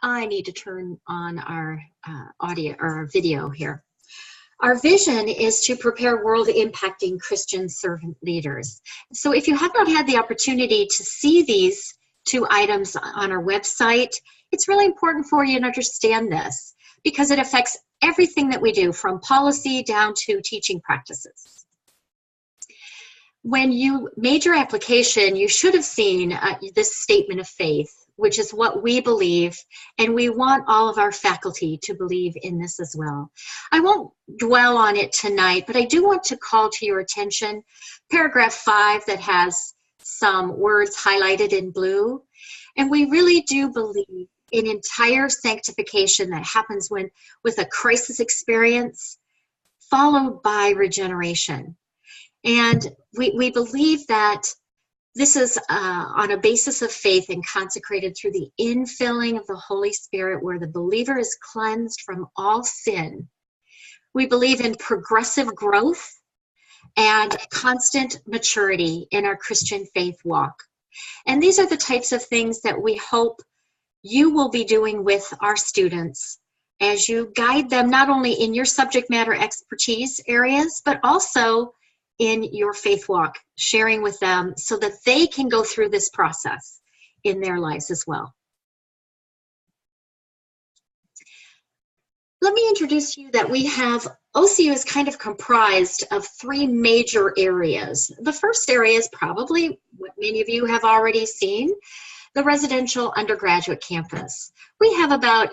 I need to turn on our audio or our video here. Our vision is to prepare world-impacting Christian servant leaders. So if you have not had the opportunity to see these two items on our website, it's really important for you to understand this because it affects everything that we do, from policy down to teaching practices. When you made your application, you should have seen this statement of faith, which is what we believe, and we want all of our faculty to believe in this as well. I won't dwell on it tonight, but I do want to call to your attention paragraph 5 that has some words highlighted in blue. And we really do believe in entire sanctification that happens with a crisis experience followed by regeneration. And we believe that this is on a basis of faith and consecrated through the infilling of the Holy Spirit, where the believer is cleansed from all sin. We believe in progressive growth and constant maturity in our Christian faith walk. And these are the types of things that we hope you will be doing with our students as you guide them not only in your subject matter expertise areas, but also in your faith walk, sharing with them so that they can go through this process in their lives as well. Let me introduce to you that we have, OCU is kind of comprised of 3 major areas. The first area is probably what many of you have already seen, the residential undergraduate campus. We have about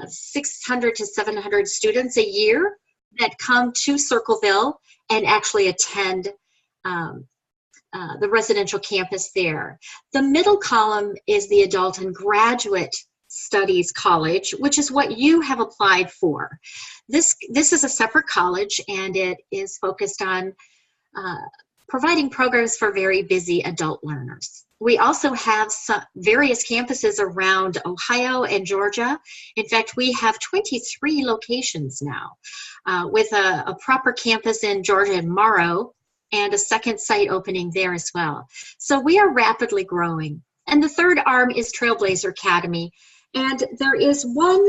600 to 700 students a year that come to Circleville and actually attend the residential campus there. The middle column is the adult and graduate studies college, which is what you have applied for. This is a separate college, and it is focused on providing programs for very busy adult learners. We also have various campuses around Ohio and Georgia. In fact, we have 23 locations now, with a proper campus in Georgia and Morrow, and a second site opening there as well. So we are rapidly growing. And the third arm is Trailblazer Academy. And there is one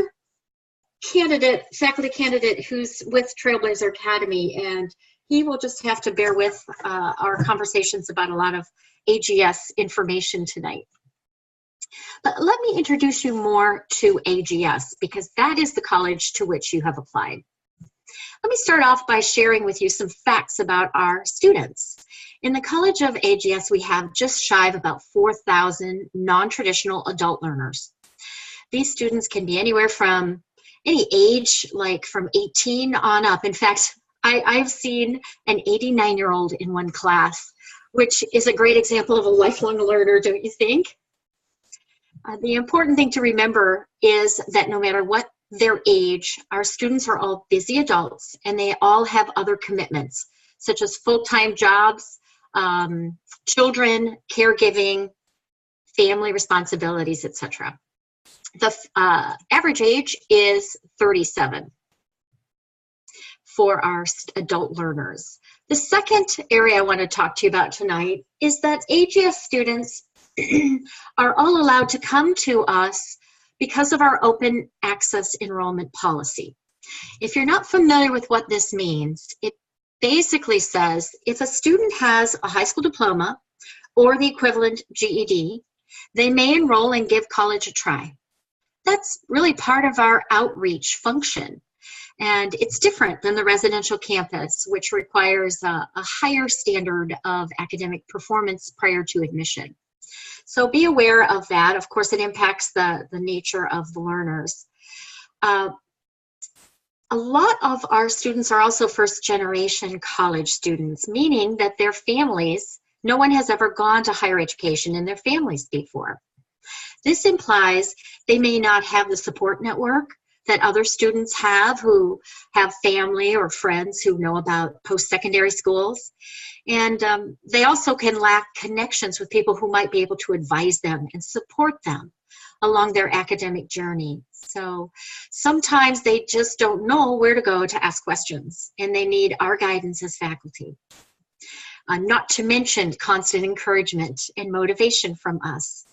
candidate, faculty candidate, who's with Trailblazer Academy, and he will just have to bear with our conversations about a lot of AGS information tonight. But let me introduce you more to AGS, because that is the college to which you have applied. Let me start off by sharing with you some facts about our students. In the College of AGS, we have just shy of about 4,000 non-traditional adult learners. These students can be anywhere from any age, like from 18 on up. In fact, I've seen an 89-year-old in one class, which is a great example of a lifelong learner, don't you think? The important thing to remember is that no matter what their age, our students are all busy adults, and they all have other commitments, such as full-time jobs, children, caregiving, family responsibilities, etc. The average age is 37 for our adult learners. The second area I want to talk to you about tonight is that AGS students are all allowed to come to us because of our open access enrollment policy. If you're not familiar with what this means, it basically says if a student has a high school diploma or the equivalent GED, they may enroll and give college a try. That's really part of our outreach function. And it's different than the residential campus, which requires a higher standard of academic performance prior to admission. So be aware of that. Of course, it impacts the nature of the learners. A lot of our students are also first-generation college students, meaning that their families, no one has ever gone to higher education in their families before. This implies they may not have the support network that other students have who have family or friends who know about post-secondary schools. And they also can lack connections with people who might be able to advise them and support them along their academic journey. So sometimes they just don't know where to go to ask questions, and they need our guidance as faculty. Not to mention constant encouragement and motivation from us.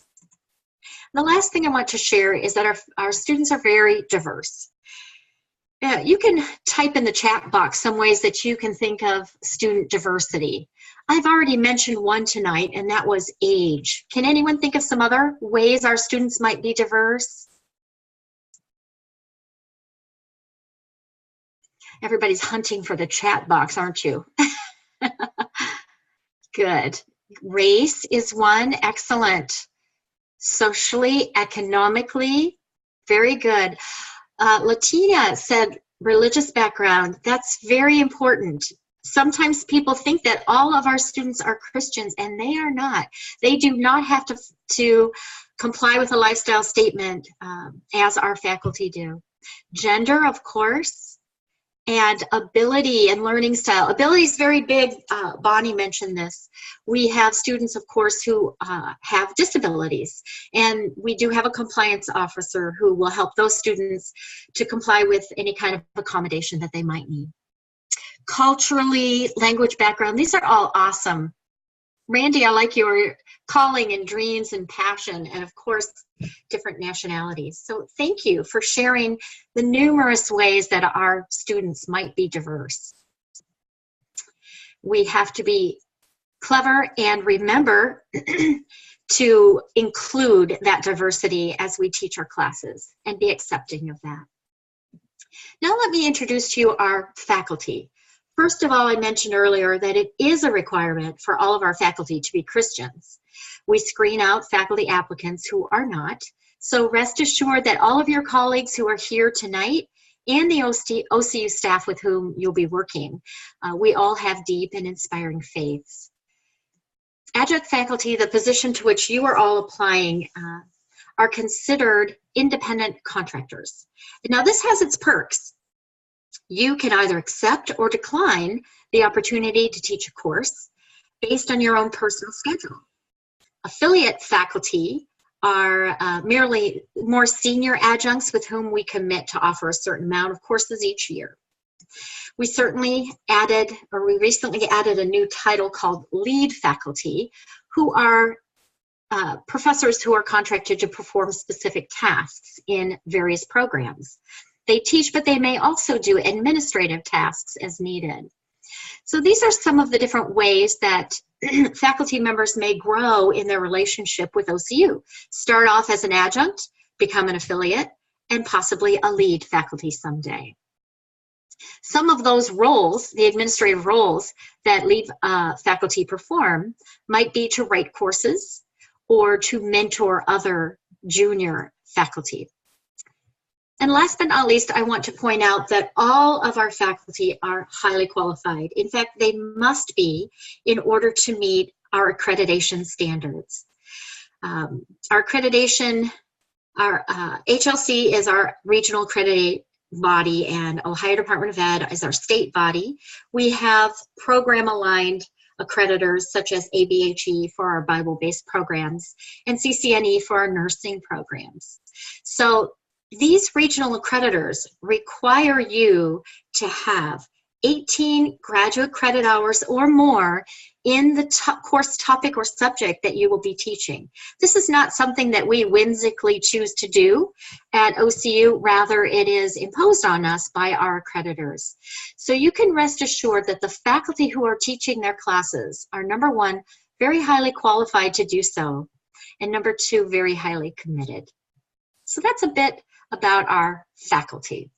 The last thing I want to share is that our students are very diverse. You can type in the chat box some ways that you can think of student diversity. I've already mentioned one tonight, and that was age. Can anyone think of some other ways our students might be diverse? Everybody's hunting for the chat box, aren't you? Good. Race is one. Excellent. Socially, economically, very good. Latina said religious background. That's very important. Sometimes people think that all of our students are Christians, and they are not. They do not have to comply with a lifestyle statement as our faculty do. Gender, of course, and ability and learning style. Ability is very big. Bonnie mentioned this. We have students, of course, who have disabilities, and we do have a compliance officer who will help those students to comply with any kind of accommodation that they might need. Culturally, language background, these are all awesome. Randy, I like your calling and dreams and passion, and of course, different nationalities. So thank you for sharing the numerous ways that our students might be diverse. We have to be clever and remember to include that diversity as we teach our classes and be accepting of that. Now let me introduce to you our faculty. First of all, I mentioned earlier that it is a requirement for all of our faculty to be Christians. We screen out faculty applicants who are not, so rest assured that all of your colleagues who are here tonight and the OCU staff with whom you'll be working, we all have deep and inspiring faiths. Adjunct faculty, the position to which you are all applying, are considered independent contractors. Now this has its perks. You can either accept or decline the opportunity to teach a course based on your own personal schedule. Affiliate faculty are merely more senior adjuncts with whom we commit to offer a certain amount of courses each year. We recently added a new title called lead faculty, who are professors who are contracted to perform specific tasks in various programs. They teach, but they may also do administrative tasks as needed. So these are some of the different ways that faculty members may grow in their relationship with OCU. Start off as an adjunct, become an affiliate, and possibly a lead faculty someday. Some of those roles, the administrative roles that lead faculty perform, might be to write courses or to mentor other junior faculty. And last but not least, I want to point out that all of our faculty are highly qualified. In fact, they must be in order to meet our accreditation standards. Our accreditation, our HLC is our regional accredited body, and Ohio Department of Ed is our state body. We have program-aligned accreditors such as ABHE for our Bible-based programs and CCNE for our nursing programs. So these regional accreditors require you to have 18 graduate credit hours or more in the course topic or subject that you will be teaching. This is not something that we whimsically choose to do at OCU, rather it is imposed on us by our accreditors. So you can rest assured that the faculty who are teaching their classes are, number one, very highly qualified to do so, and number two, very highly committed. So that's a bit about our faculty.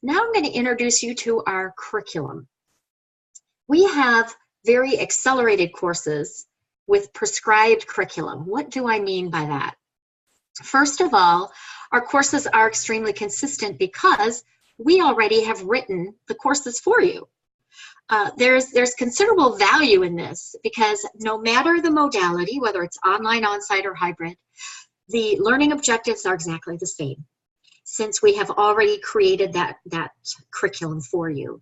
Now I'm going to introduce you to our curriculum. We have very accelerated courses with prescribed curriculum. What do I mean by that? First of all, our courses are extremely consistent because we already have written the courses for you. There's considerable value in this because no matter the modality, whether it's online, on-site, or hybrid, the learning objectives are exactly the same, since we have already created that curriculum for you.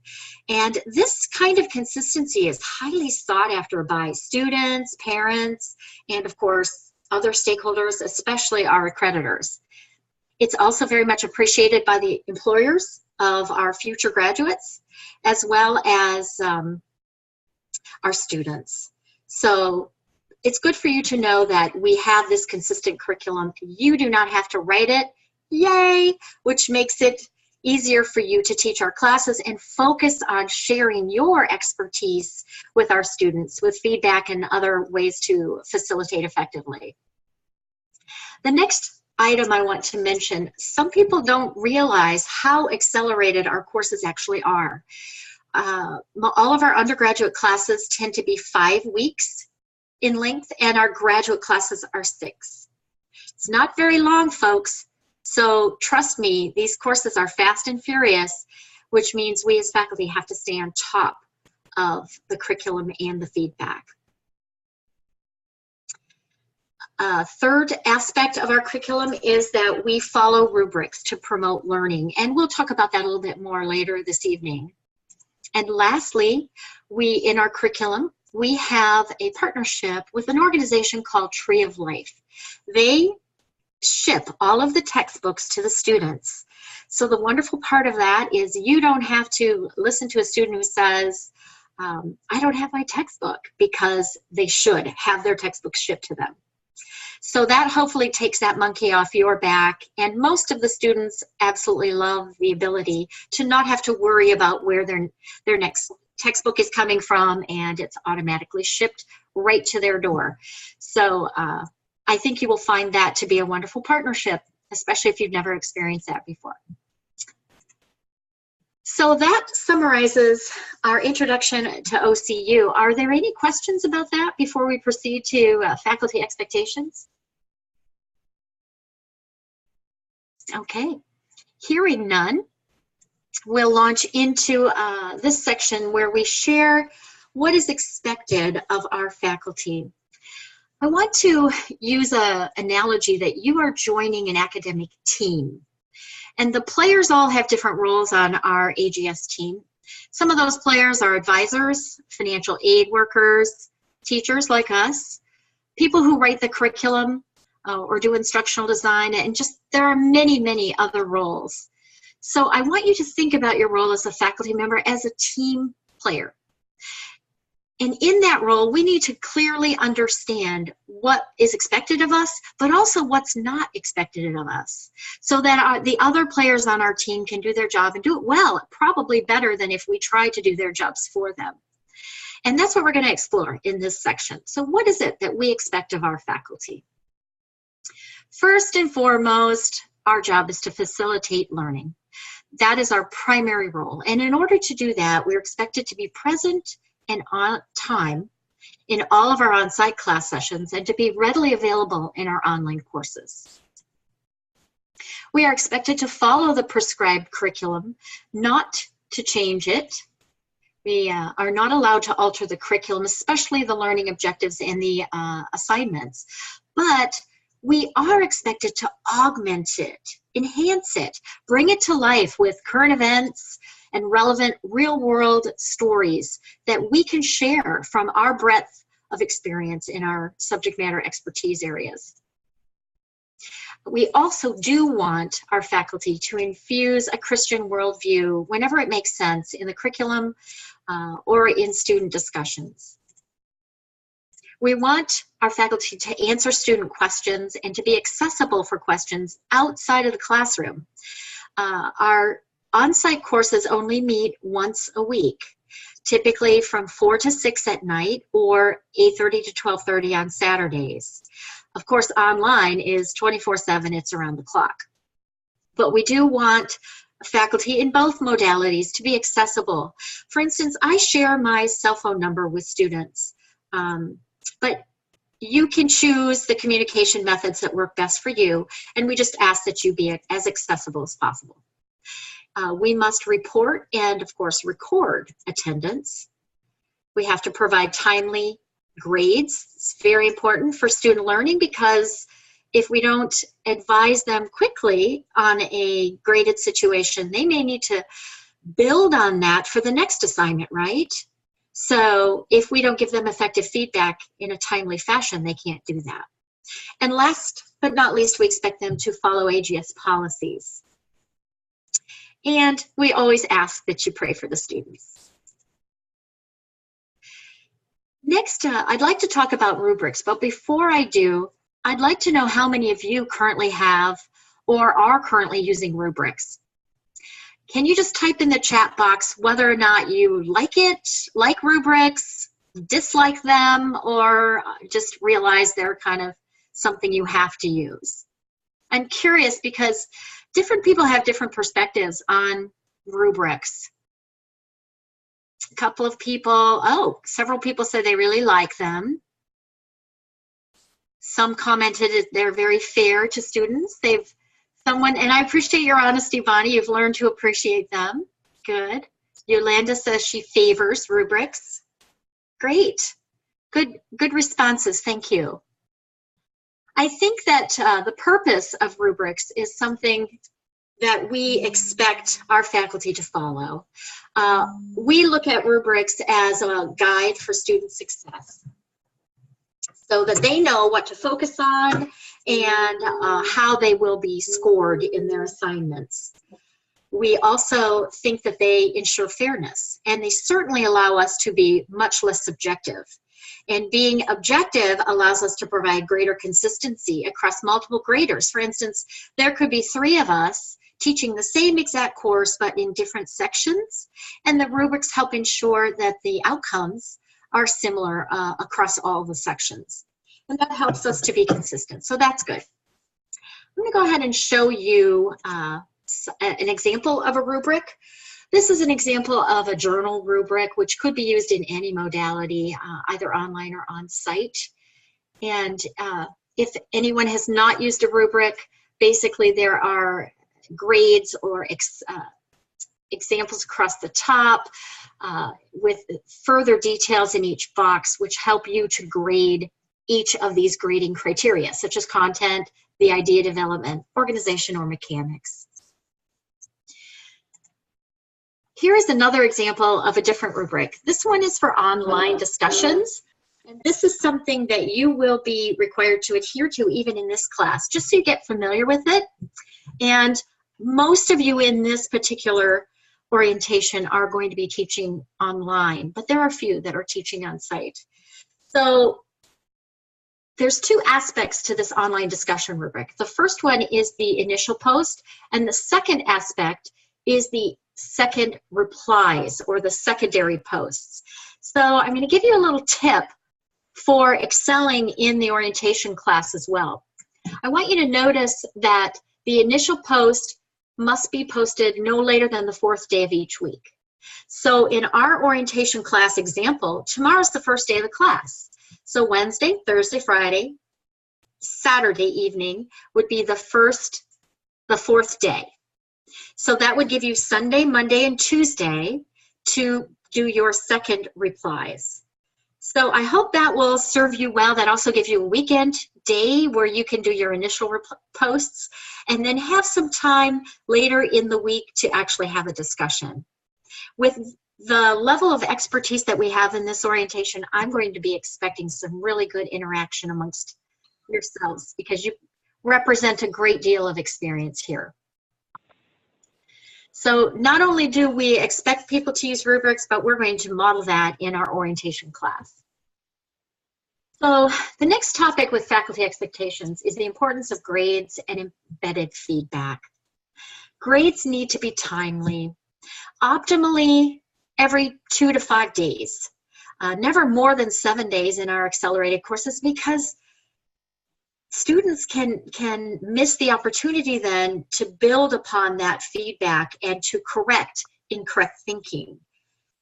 And this kind of consistency is highly sought after by students, parents, and of course, other stakeholders, especially our accreditors. It's also very much appreciated by the employers of our future graduates, as well as our students. So it's good for you to know that we have this consistent curriculum. You do not have to write it, yay, which makes it easier for you to teach our classes and focus on sharing your expertise with our students with feedback and other ways to facilitate effectively. The next item I want to mention, some people don't realize how accelerated our courses actually are. All of our undergraduate classes tend to be 5 weeks in length, and our graduate classes are 6. It's not very long, folks. So trust me, these courses are fast and furious, which means we as faculty have to stay on top of the curriculum and the feedback. Third aspect of our curriculum is that we follow rubrics to promote learning, and we'll talk about that a little bit more later this evening. And lastly, in our curriculum, we have a partnership with an organization called Tree of Life. They ship all of the textbooks to the students. So the wonderful part of that is you don't have to listen to a student who says, I don't have my textbook, because they should have their textbooks shipped to them. So that hopefully takes that monkey off your back, and most of the students absolutely love the ability to not have to worry about where their next textbook is coming from, and it's automatically shipped right to their door. So I think you will find that to be a wonderful partnership, especially if you've never experienced that before. So that summarizes our introduction to OCU. Are there any questions about that before we proceed to faculty expectations? Okay, hearing none, we'll launch into this section where we share what is expected of our faculty. I want to use an analogy that you are joining an academic team. And the players all have different roles on our AGS team. Some of those players are advisors, financial aid workers, teachers like us, people who write the curriculum or do instructional design, and just there are many, many other roles. So I want you to think about your role as a faculty member as a team player. And in that role, we need to clearly understand what is expected of us, but also what's not expected of us, so that the other players on our team can do their job and do it well, probably better than if we try to do their jobs for them. And that's what we're going to explore in this section. So what is it that we expect of our faculty? First and foremost, our job is to facilitate learning. That is our primary role. And in order to do that, we're expected to be present and on time in all of our on-site class sessions, and to be readily available in our online courses. We are expected to follow the prescribed curriculum, not to change it. We are not allowed to alter the curriculum, especially the learning objectives and the assignments, but we are expected to augment it, enhance it, bring it to life with current events and relevant real-world stories that we can share from our breadth of experience in our subject matter expertise areas. We also do want our faculty to infuse a Christian worldview whenever it makes sense in the curriculum or in student discussions. We want our faculty to answer student questions and to be accessible for questions outside of the classroom. Our on-site courses only meet once a week, typically from 4 to 6 at night or 8:30 to 12:30 on Saturdays. Of course, online is 24/7, it's around the clock. But we do want faculty in both modalities to be accessible. For instance, I share my cell phone number with students, but you can choose the communication methods that work best for you, and we just ask that you be as accessible as possible. We must report and, of course, record attendance. We have to provide timely grades. It's very important for student learning, because if we don't advise them quickly on a graded situation, they may need to build on that for the next assignment, right? So if we don't give them effective feedback in a timely fashion, they can't do that. And last but not least, we expect them to follow AGS policies. And we always ask that you pray for the students. Next, I'd like to talk about rubrics, but before I do, I'd like to know how many of you currently have or are currently using rubrics. Can you just type in the chat box whether or not you like it, like rubrics, dislike them, or just realize they're kind of something you have to use? I'm curious because different people have different perspectives on rubrics. A couple of people, several people said they really like them. Some commented that they're very fair to students. And I appreciate your honesty, Bonnie. You've learned to appreciate them. Good. Yolanda says she favors rubrics. Great. Good responses. Thank you. I think that the purpose of rubrics is something that we expect our faculty to follow. We look at rubrics as a guide for student success so that they know what to focus on and how they will be scored in their assignments. We also think that they ensure fairness, and they certainly allow us to be much less subjective. And being objective allows us to provide greater consistency across multiple graders. For instance, there could be 3 of us teaching the same exact course but in different sections, and the rubrics help ensure that the outcomes are similar across all the sections. And that helps us to be consistent, so that's good. I'm going to go ahead and show you an example of a rubric. This is an example of a journal rubric, which could be used in any modality, either online or on-site. And if anyone has not used a rubric, basically there are grades or examples across the top with further details in each box, which help you to grade each of these grading criteria, such as content, the idea development, organization, or mechanics. Here is another example of a different rubric. This one is for online discussions, and this is something that you will be required to adhere to even in this class, just so you get familiar with it. And most of you in this particular orientation are going to be teaching online, but there are a few that are teaching on site. So there's 2 aspects to this online discussion rubric. The first one is the initial post, and the second aspect is the second replies or the secondary posts. So I'm going to give you a little tip for excelling in the orientation class as well. I want you to notice that the initial post must be posted no later than the 4th day of each week. So in our orientation class example, tomorrow's the first day of the class. So Wednesday, Thursday, Friday, Saturday evening would be the 4th day. So that would give you Sunday, Monday, and Tuesday to do your second replies. So I hope that will serve you well. That also gives you a weekend day where you can do your initial posts and then have some time later in the week to actually have a discussion. With the level of expertise that we have in this orientation, I'm going to be expecting some really good interaction amongst yourselves because you represent a great deal of experience here. So not only do we expect people to use rubrics, but we're going to model that in our orientation class. So the next topic with faculty expectations is the importance of grades and embedded feedback. Grades need to be timely, optimally every 2 to 5 days, never more than 7 days in our accelerated courses, because students can miss the opportunity then to build upon that feedback and to correct incorrect thinking.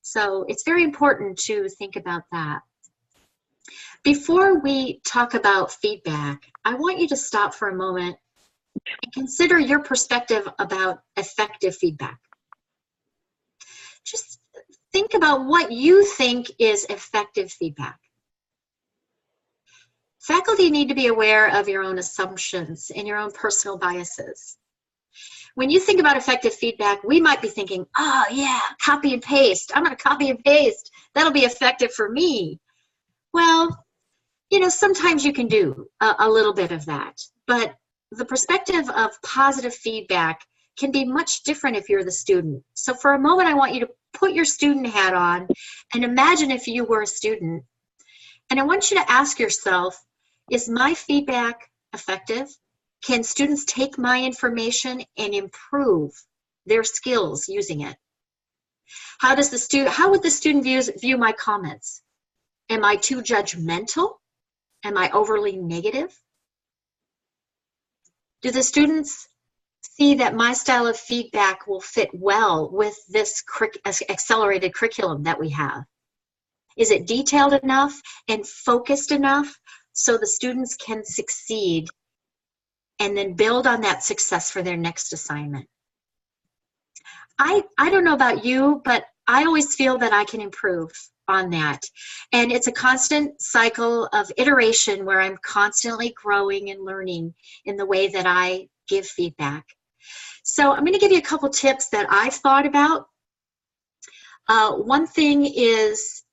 So it's very important to think about that. Before we talk about feedback, I want you to stop for a moment and consider your perspective about effective feedback. Just think about what you think is effective feedback. Faculty need to be aware of your own assumptions and your own personal biases. When you think about effective feedback, we might be thinking, oh yeah, copy and paste. I'm going to copy and paste. That'll be effective for me. Well, you know, sometimes you can do a little bit of that, but the perspective of positive feedback can be much different if you're the student. So for a moment, I want you to put your student hat on and imagine if you were a student And I want you to ask yourself, is my feedback effective? Can students take my information and improve their skills using it? How would the student view my comments? Am I too judgmental? Am I overly negative? Do the students see that my style of feedback will fit well with this accelerated curriculum that we have? Is it detailed enough and focused enough so the students can succeed and then build on that success for their next assignment? I don't know about you, but I always feel that I can improve on that. And it's a constant cycle of iteration where I'm constantly growing and learning in the way that I give feedback. So I'm going to give you a couple tips that I've thought about. One thing is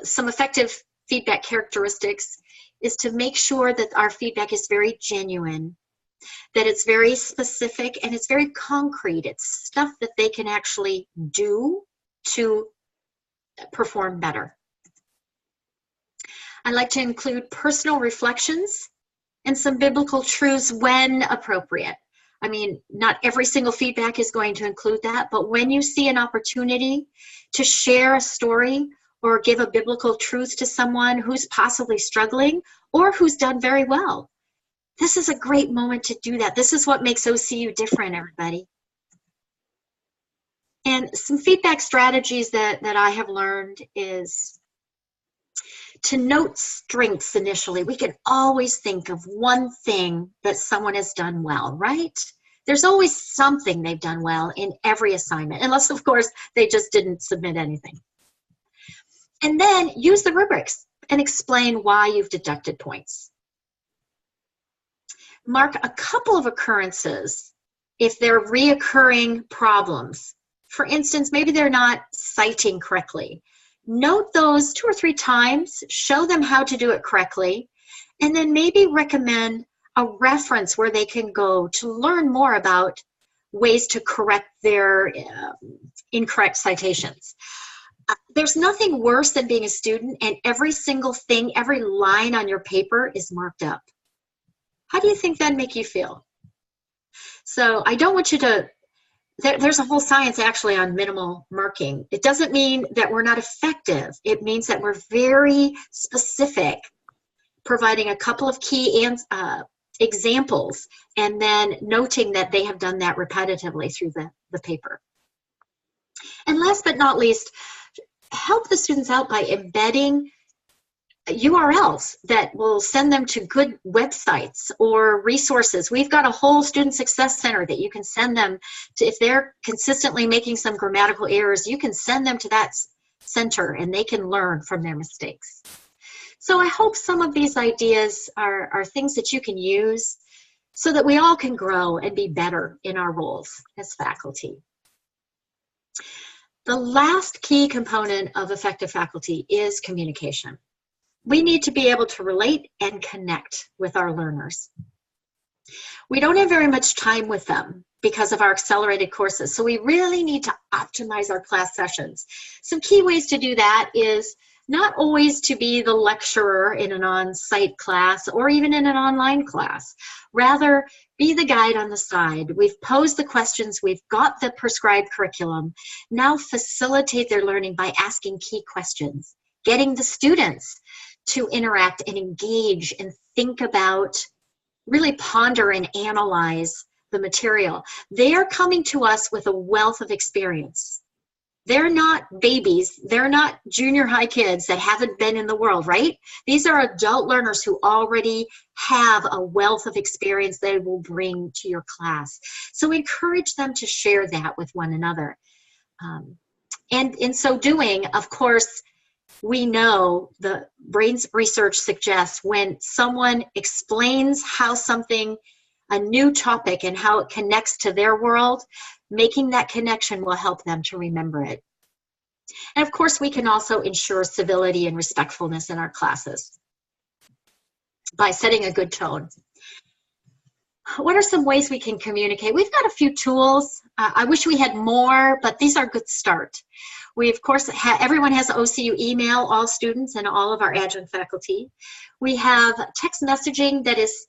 some effective feedback characteristics is to make sure that our feedback is very genuine, that it's very specific, and it's very concrete. It's stuff that they can actually do to perform better. I like to include personal reflections and some biblical truths when appropriate. I mean, not every single feedback is going to include that, but when you see an opportunity to share a story or give a biblical truth to someone who's possibly struggling or who's done very well, this is a great moment to do that. This is what makes OCU different, everybody. And some feedback strategies that I have learned is to note strengths initially. We can always think of one thing that someone has done well, right? There's always something they've done well in every assignment, unless, of course, they just didn't submit anything. And then use the rubrics and explain why you've deducted points. Mark a couple of occurrences if they're reoccurring problems. For instance, maybe they're not citing correctly. Note those 2 or 3 times, show them how to do it correctly, and then maybe recommend a reference where they can go to learn more about ways to correct their incorrect citations. There's nothing worse than being a student and every single thing, every line on your paper is marked up. How do you think that'd make you feel? So I don't want you to, there's a whole science actually on minimal marking. It doesn't mean that we're not effective. It means that we're very specific, providing a couple of key examples and then noting that they have done that repetitively through the paper. And last but not least, help the students out by embedding URLs that will send them to good websites or resources. We've got a whole Student Success Center that you can send them to. If they're consistently making some grammatical errors, you can send them to that center and they can learn from their mistakes. So I hope some of these ideas are things that you can use so that we all can grow and be better in our roles as faculty. The last key component of effective faculty is communication. We need to be able to relate and connect with our learners. We don't have very much time with them because of our accelerated courses, so we really need to optimize our class sessions. Some key ways to do that is not always to be the lecturer in an on-site class or even in an online class. Rather, be the guide on the side. We've posed the questions, we've got the prescribed curriculum. Now facilitate their learning by asking key questions, getting the students to interact and engage and think about, really ponder and analyze the material. They are coming to us with a wealth of experience. They're not babies. They're not junior high kids that haven't been in the world, right? These are adult learners who already have a wealth of experience they will bring to your class. So encourage them to share that with one another. And in so doing, of course, we know the brain's research suggests when someone explains how something, a new topic and how it connects to their world, making that connection will help them to remember it. And of course, we can also ensure civility and respectfulness in our classes by setting a good tone. What are some ways we can communicate? We've got a few tools. I wish we had more, but these are a good start. We, of course, everyone has OCU email, all students and all of our adjunct faculty. We have text messaging that is,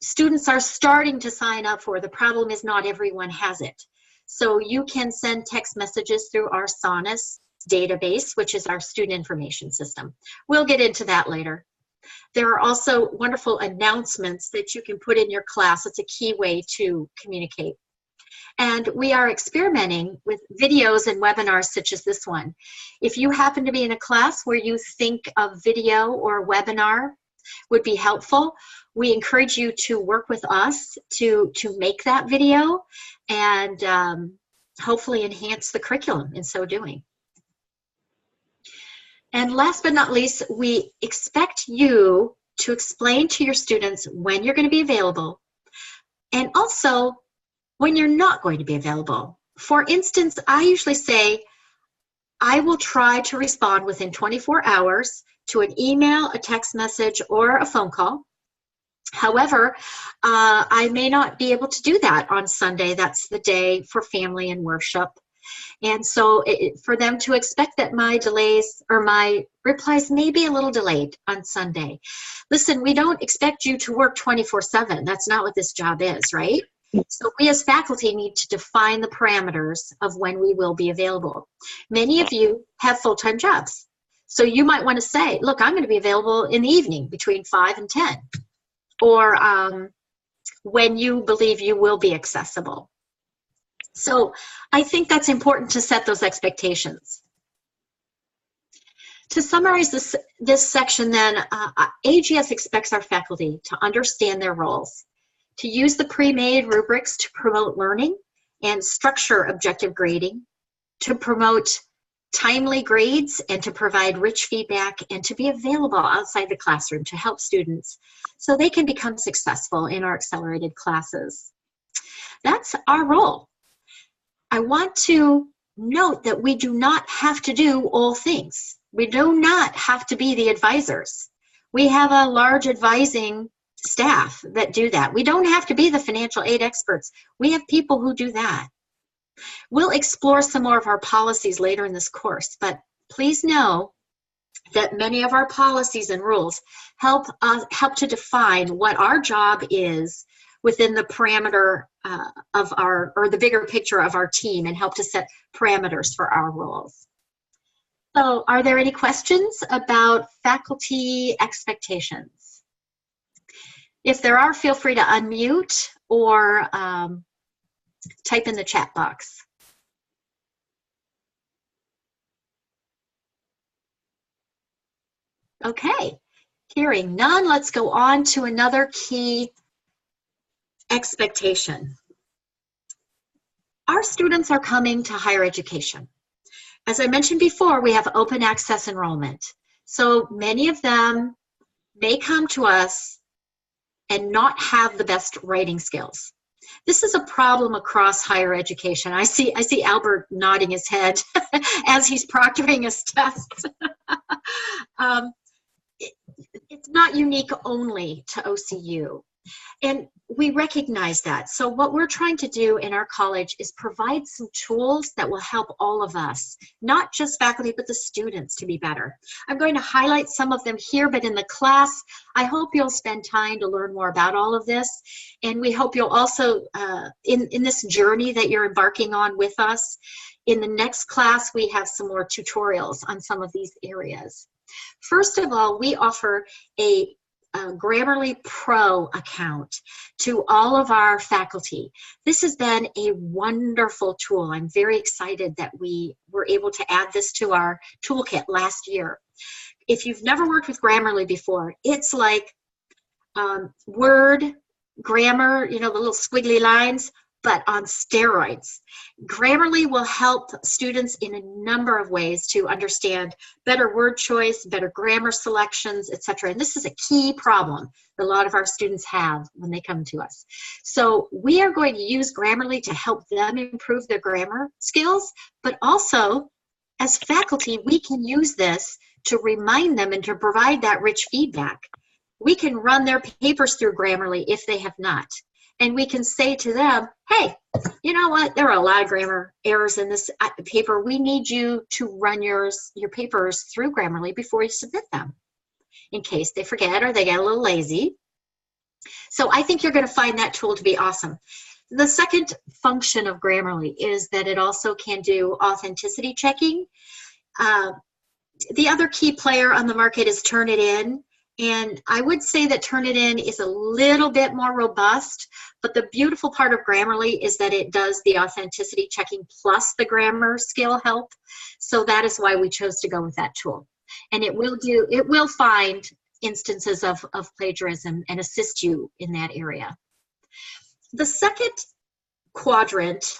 students are starting to sign up for. The problem is not everyone has it. So you can send text messages through our SONUS database, which is our student information system. We'll get into that later. There are also wonderful announcements that you can put in your class. It's a key way to communicate. And we are experimenting with videos and webinars such as this one. If you happen to be in a class where you think a video or webinar would be helpful, we encourage you to work with us to make that video and hopefully enhance the curriculum in so doing. And last but not least, we expect you to explain to your students when you're going to be available and also when you're not going to be available. For instance, I usually say, I will try to respond within 24 hours to an email, a text message, or a phone call. However, I may not be able to do that on Sunday. That's the day for family and worship. And so for them to expect that my delays or my replies may be a little delayed on Sunday. Listen, we don't expect you to work 24/7. That's not what this job is, right? So we as faculty need to define the parameters of when we will be available. Many of you have full-time jobs. So you might want to say, look, I'm going to be available in the evening between 5 and 10, or when you believe you will be accessible. So I think that's important to set those expectations. To summarize this section then, AGS expects our faculty to understand their roles, to use the pre-made rubrics to promote learning and structure objective grading, to promote timely grades and to provide rich feedback, and to be available outside the classroom to help students so they can become successful in our accelerated classes. That's our role. I want to note that we do not have to do all things. We do not have to be the advisors. We have a large advising staff that do that. We don't have to be the financial aid experts. We have people who do that. We'll explore some more of our policies later in this course, but please know that many of our policies and rules help to define what our job is within the parameter of our, or the bigger picture of our team, and help to set parameters for our roles. So are there any questions about faculty expectations? If there are, feel free to unmute or type in the chat box. Okay, hearing none, let's go on to another key expectation. Our students are coming to higher education. As I mentioned before, we have open access enrollment. So many of them may come to us and not have the best writing skills. This is a problem across higher education. I see Albert nodding his head as he's proctoring his tests. It's not unique only to OCU. And we recognize that. So what we're trying to do in our college is provide some tools that will help all of us, not just faculty, but the students to be better. I'm going to highlight some of them here, but in the class, I hope you'll spend time to learn more about all of this. And we hope you'll also, in this journey that you're embarking on with us, in the next class, we have some more tutorials on some of these areas. First of all, we offer a Grammarly Pro account to all of our faculty. This has been a wonderful tool. I'm very excited that we were able to add this to our toolkit last year. If you've never worked with Grammarly before, it's like Word, grammar, you know, the little squiggly lines, but on steroids. Grammarly will help students in a number of ways to understand better word choice, better grammar selections, etc. And this is a key problem that a lot of our students have when they come to us. So we are going to use Grammarly to help them improve their grammar skills, but also as faculty, we can use this to remind them and to provide that rich feedback. We can run their papers through Grammarly if they have not. And we can say to them, hey, you know what? There are a lot of grammar errors in this paper. We need you to run your papers through Grammarly before you submit them, in case they forget or they get a little lazy. So I think you're going to find that tool to be awesome. The second function of Grammarly is that it also can do authenticity checking. The other key player on the market is Turnitin. And I would say that Turnitin is a little bit more robust, but the beautiful part of Grammarly is that it does the authenticity checking plus the grammar skill help. So that is why we chose to go with that tool. And it will find instances of plagiarism and assist you in that area. The second quadrant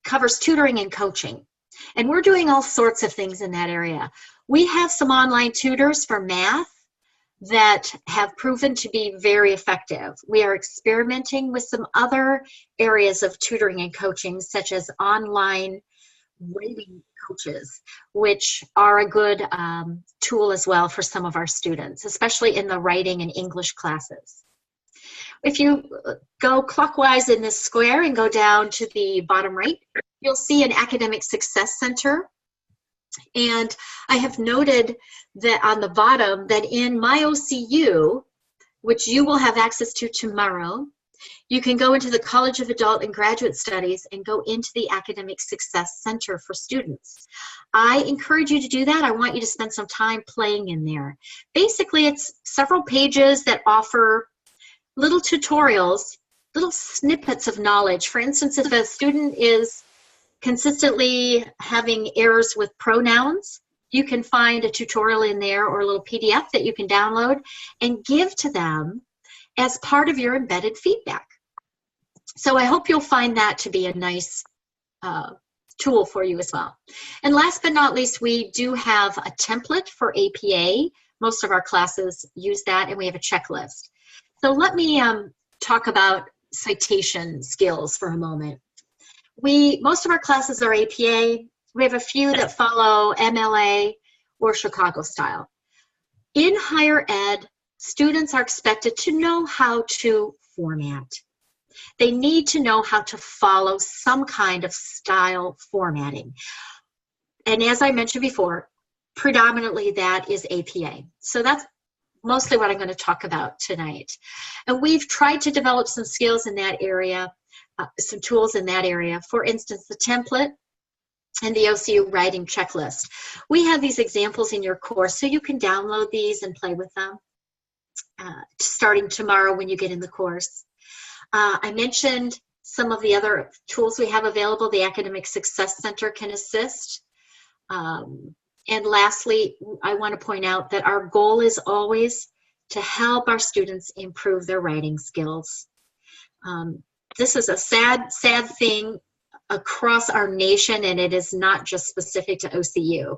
covers tutoring and coaching. And we're doing all sorts of things in that area. We have some online tutors for math that have proven to be very effective. We are experimenting with some other areas of tutoring and coaching, such as online writing coaches, which are a good tool as well for some of our students, especially in the writing and English classes. If you go clockwise in this square and go down to the bottom right, you'll see an Academic Success Center. And I have noted that on the bottom that in my OCU, which you will have access to tomorrow, you can go into the College of Adult and Graduate Studies and go into the Academic Success Center for students. I encourage you to do that. I want you to spend some time playing in there. Basically, it's several pages that offer little tutorials, little snippets of knowledge. For instance, if a student is consistently having errors with pronouns, you can find a tutorial in there or a little PDF that you can download and give to them as part of your embedded feedback. So I hope you'll find that to be a nice tool for you as well. And last but not least, we do have a template for APA. Most of our classes use that, and we have a checklist. So let me talk about citation skills for a moment. Most of our classes are APA. We have a few that follow MLA or Chicago style. In higher ed, students are expected to know how to format. They need to know how to follow some kind of style formatting. And as I mentioned before, predominantly that is APA. So that's mostly what I'm going to talk about tonight. And we've tried to develop some skills in that area, some tools in that area. For instance, the template and the OCU writing checklist. We have these examples in your course, so you can download these and play with them starting tomorrow when you get in the course. I mentioned some of the other tools we have available. The Academic Success Center can assist. And lastly, I want to point out that our goal is always to help our students improve their writing skills. This is a sad, sad thing across our nation, and it is not just specific to OCU.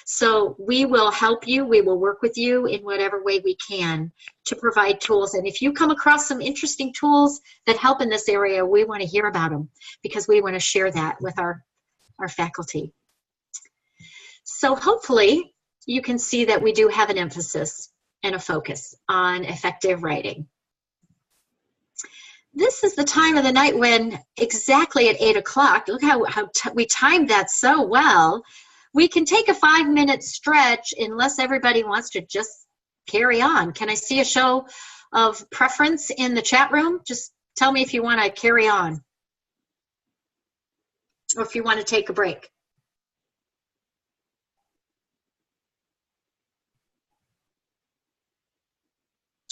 So we will help you, we will work with you in whatever way we can to provide tools. And if you come across some interesting tools that help in this area, we want to hear about them because we want to share that with our faculty. So hopefully you can see that we do have an emphasis and a focus on effective writing. This is the time of the night when exactly at 8 o'clock, look how we timed that so well. We can take a 5-minute stretch unless everybody wants to just carry on. Can I see a show of preference in the chat room? Just tell me if you want to carry on or if you want to take a break.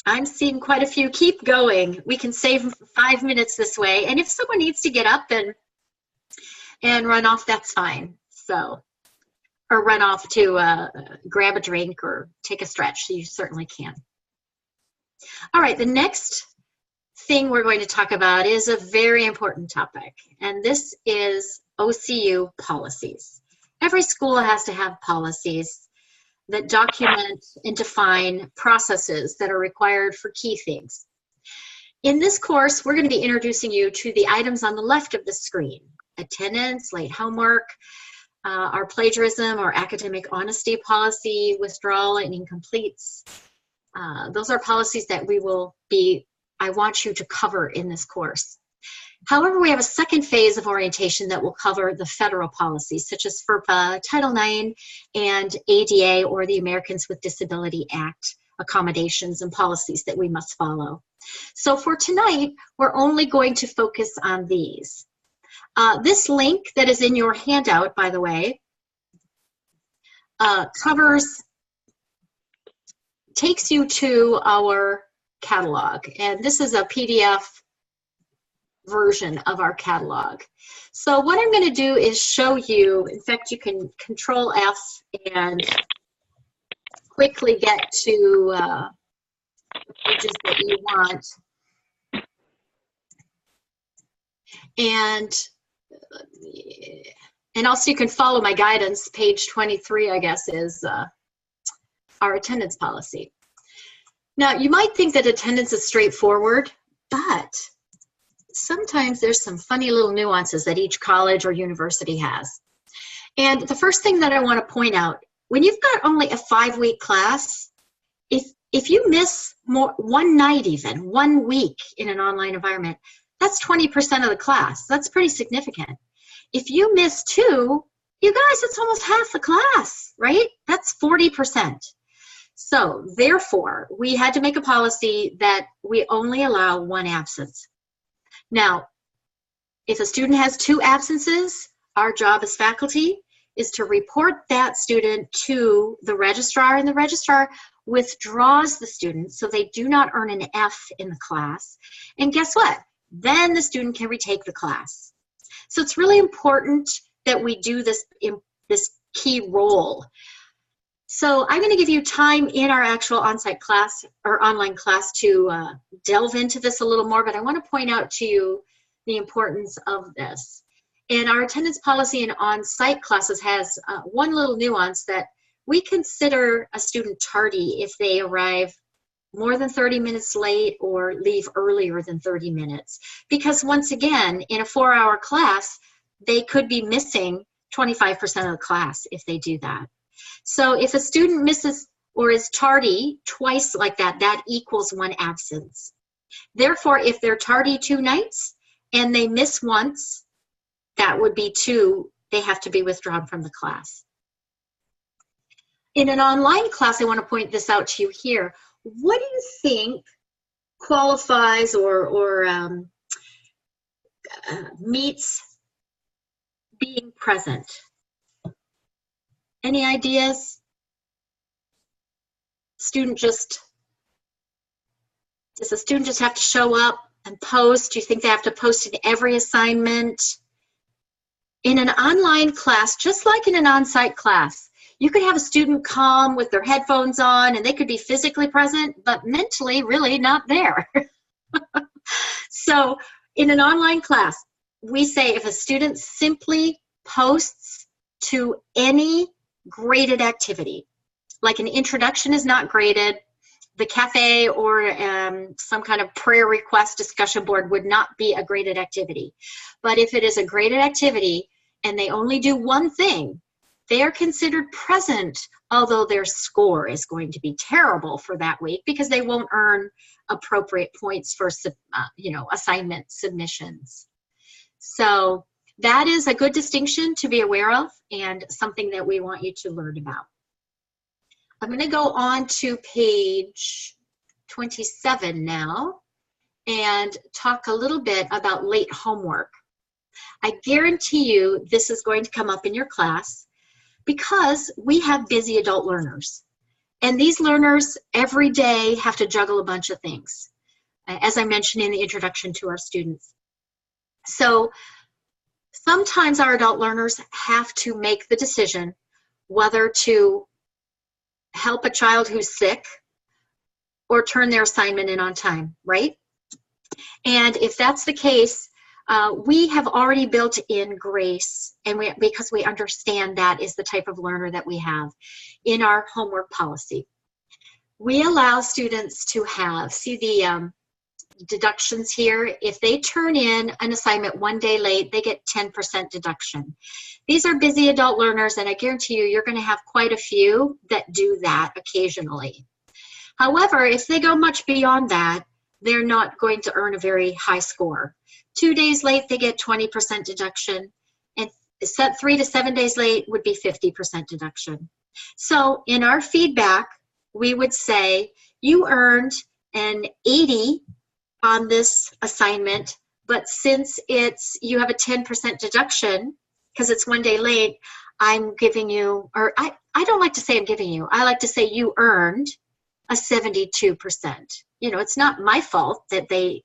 I'm seeing quite a few. Keep going. We can save 5 minutes this way. And if someone needs to get up and run off, that's fine. So, or run off to grab a drink or take a stretch, you certainly can. All right, the next thing we're going to talk about is a very important topic, and this is OCU policies. Every school has to have policies that document and define processes that are required for key things. In this course, we're going to be introducing you to the items on the left of the screen: attendance, late homework, our plagiarism or academic honesty policy, withdrawal and incompletes. Those are policies that we will be I want you to cover in this course. However, we have a second phase of orientation that will cover the federal policies, such as FERPA, Title IX, and ADA, or the Americans with Disability Act accommodations and policies that we must follow. So for tonight, we're only going to focus on these. This link that is in your handout, by the way, takes you to our catalog, and this is a PDF version of our catalog. So what I'm going to do is show you, in fact, you can Control F and quickly get to the pages that you want. And also you can follow my guidance. Page 23, I guess, is our attendance policy. Now, you might think that attendance is straightforward, but sometimes there's some funny little nuances that each college or university has. And the first thing that I want to point out, when you've got only a 5-week class, if you miss one night, even 1 week in an online environment, that's 20% of the class. That's pretty significant. If you miss 2, you guys, it's almost half the class, right? That's 40%. So therefore, we had to make a policy that we only allow 1 absence. Now, if a student has 2 absences, our job as faculty is to report that student to the registrar, and the registrar withdraws the student so they do not earn an F in the class. And guess what? Then the student can retake the class. So it's really important that we do this key role. So I'm going to give you time in our actual on-site class or online class to delve into this a little more, but I want to point out to you the importance of this. And our attendance policy in on-site classes has one little nuance, that we consider a student tardy if they arrive more than 30 minutes late or leave earlier than 30 minutes. Because once again, in a 4-hour class, they could be missing 25% of the class if they do that. So if a student misses or is tardy twice like that, that equals 1 absence. Therefore, if they're tardy 2 nights and they miss once, that would be 2. They have to be withdrawn from the class. In an online class, I want to point this out to you here. What do you think qualifies or meets being present? Any ideas? Does the student just have to show up and post? Do you think they have to post in every assignment? In an online class, just like in an on-site class, you could have a student come with their headphones on and they could be physically present, but mentally really not there. So in an online class, we say if a student simply posts to any graded activity, like an introduction is not graded, the cafe or some kind of prayer request discussion board would not be a graded activity. But if it is a graded activity and they only do one thing, they are considered present, although their score is going to be terrible for that week because they won't earn appropriate points for assignment submissions. So that is a good distinction to be aware of and something that we want you to learn about. I'm going to go on to page 27 now and talk a little bit about late homework. I guarantee you this is going to come up in your class because we have busy adult learners. And these learners every day have to juggle a bunch of things, as I mentioned in the introduction to our students. So sometimes our adult learners have to make the decision whether to help a child who's sick or turn their assignment in on time, right? And if that's the case, we have already built in grace, and because we understand that is the type of learner that we have in our homework policy. We allow students to have, see the deductions here, if they turn in an assignment 1 day late, they get 10% deduction. These are busy adult learners, and I guarantee you, you're going to have quite a few that do that occasionally. However, if they go much beyond that, they're not going to earn a very high score. 2 days late, they get 20% deduction, and 3 to 7 days late would be 50% deduction. So in our feedback, we would say you earned an 80 on this assignment, but since you have a 10% deduction because it's 1 day late, I'm giving you, or I don't like to say I'm giving you, I like to say you earned a 72%. You know, it's not my fault that they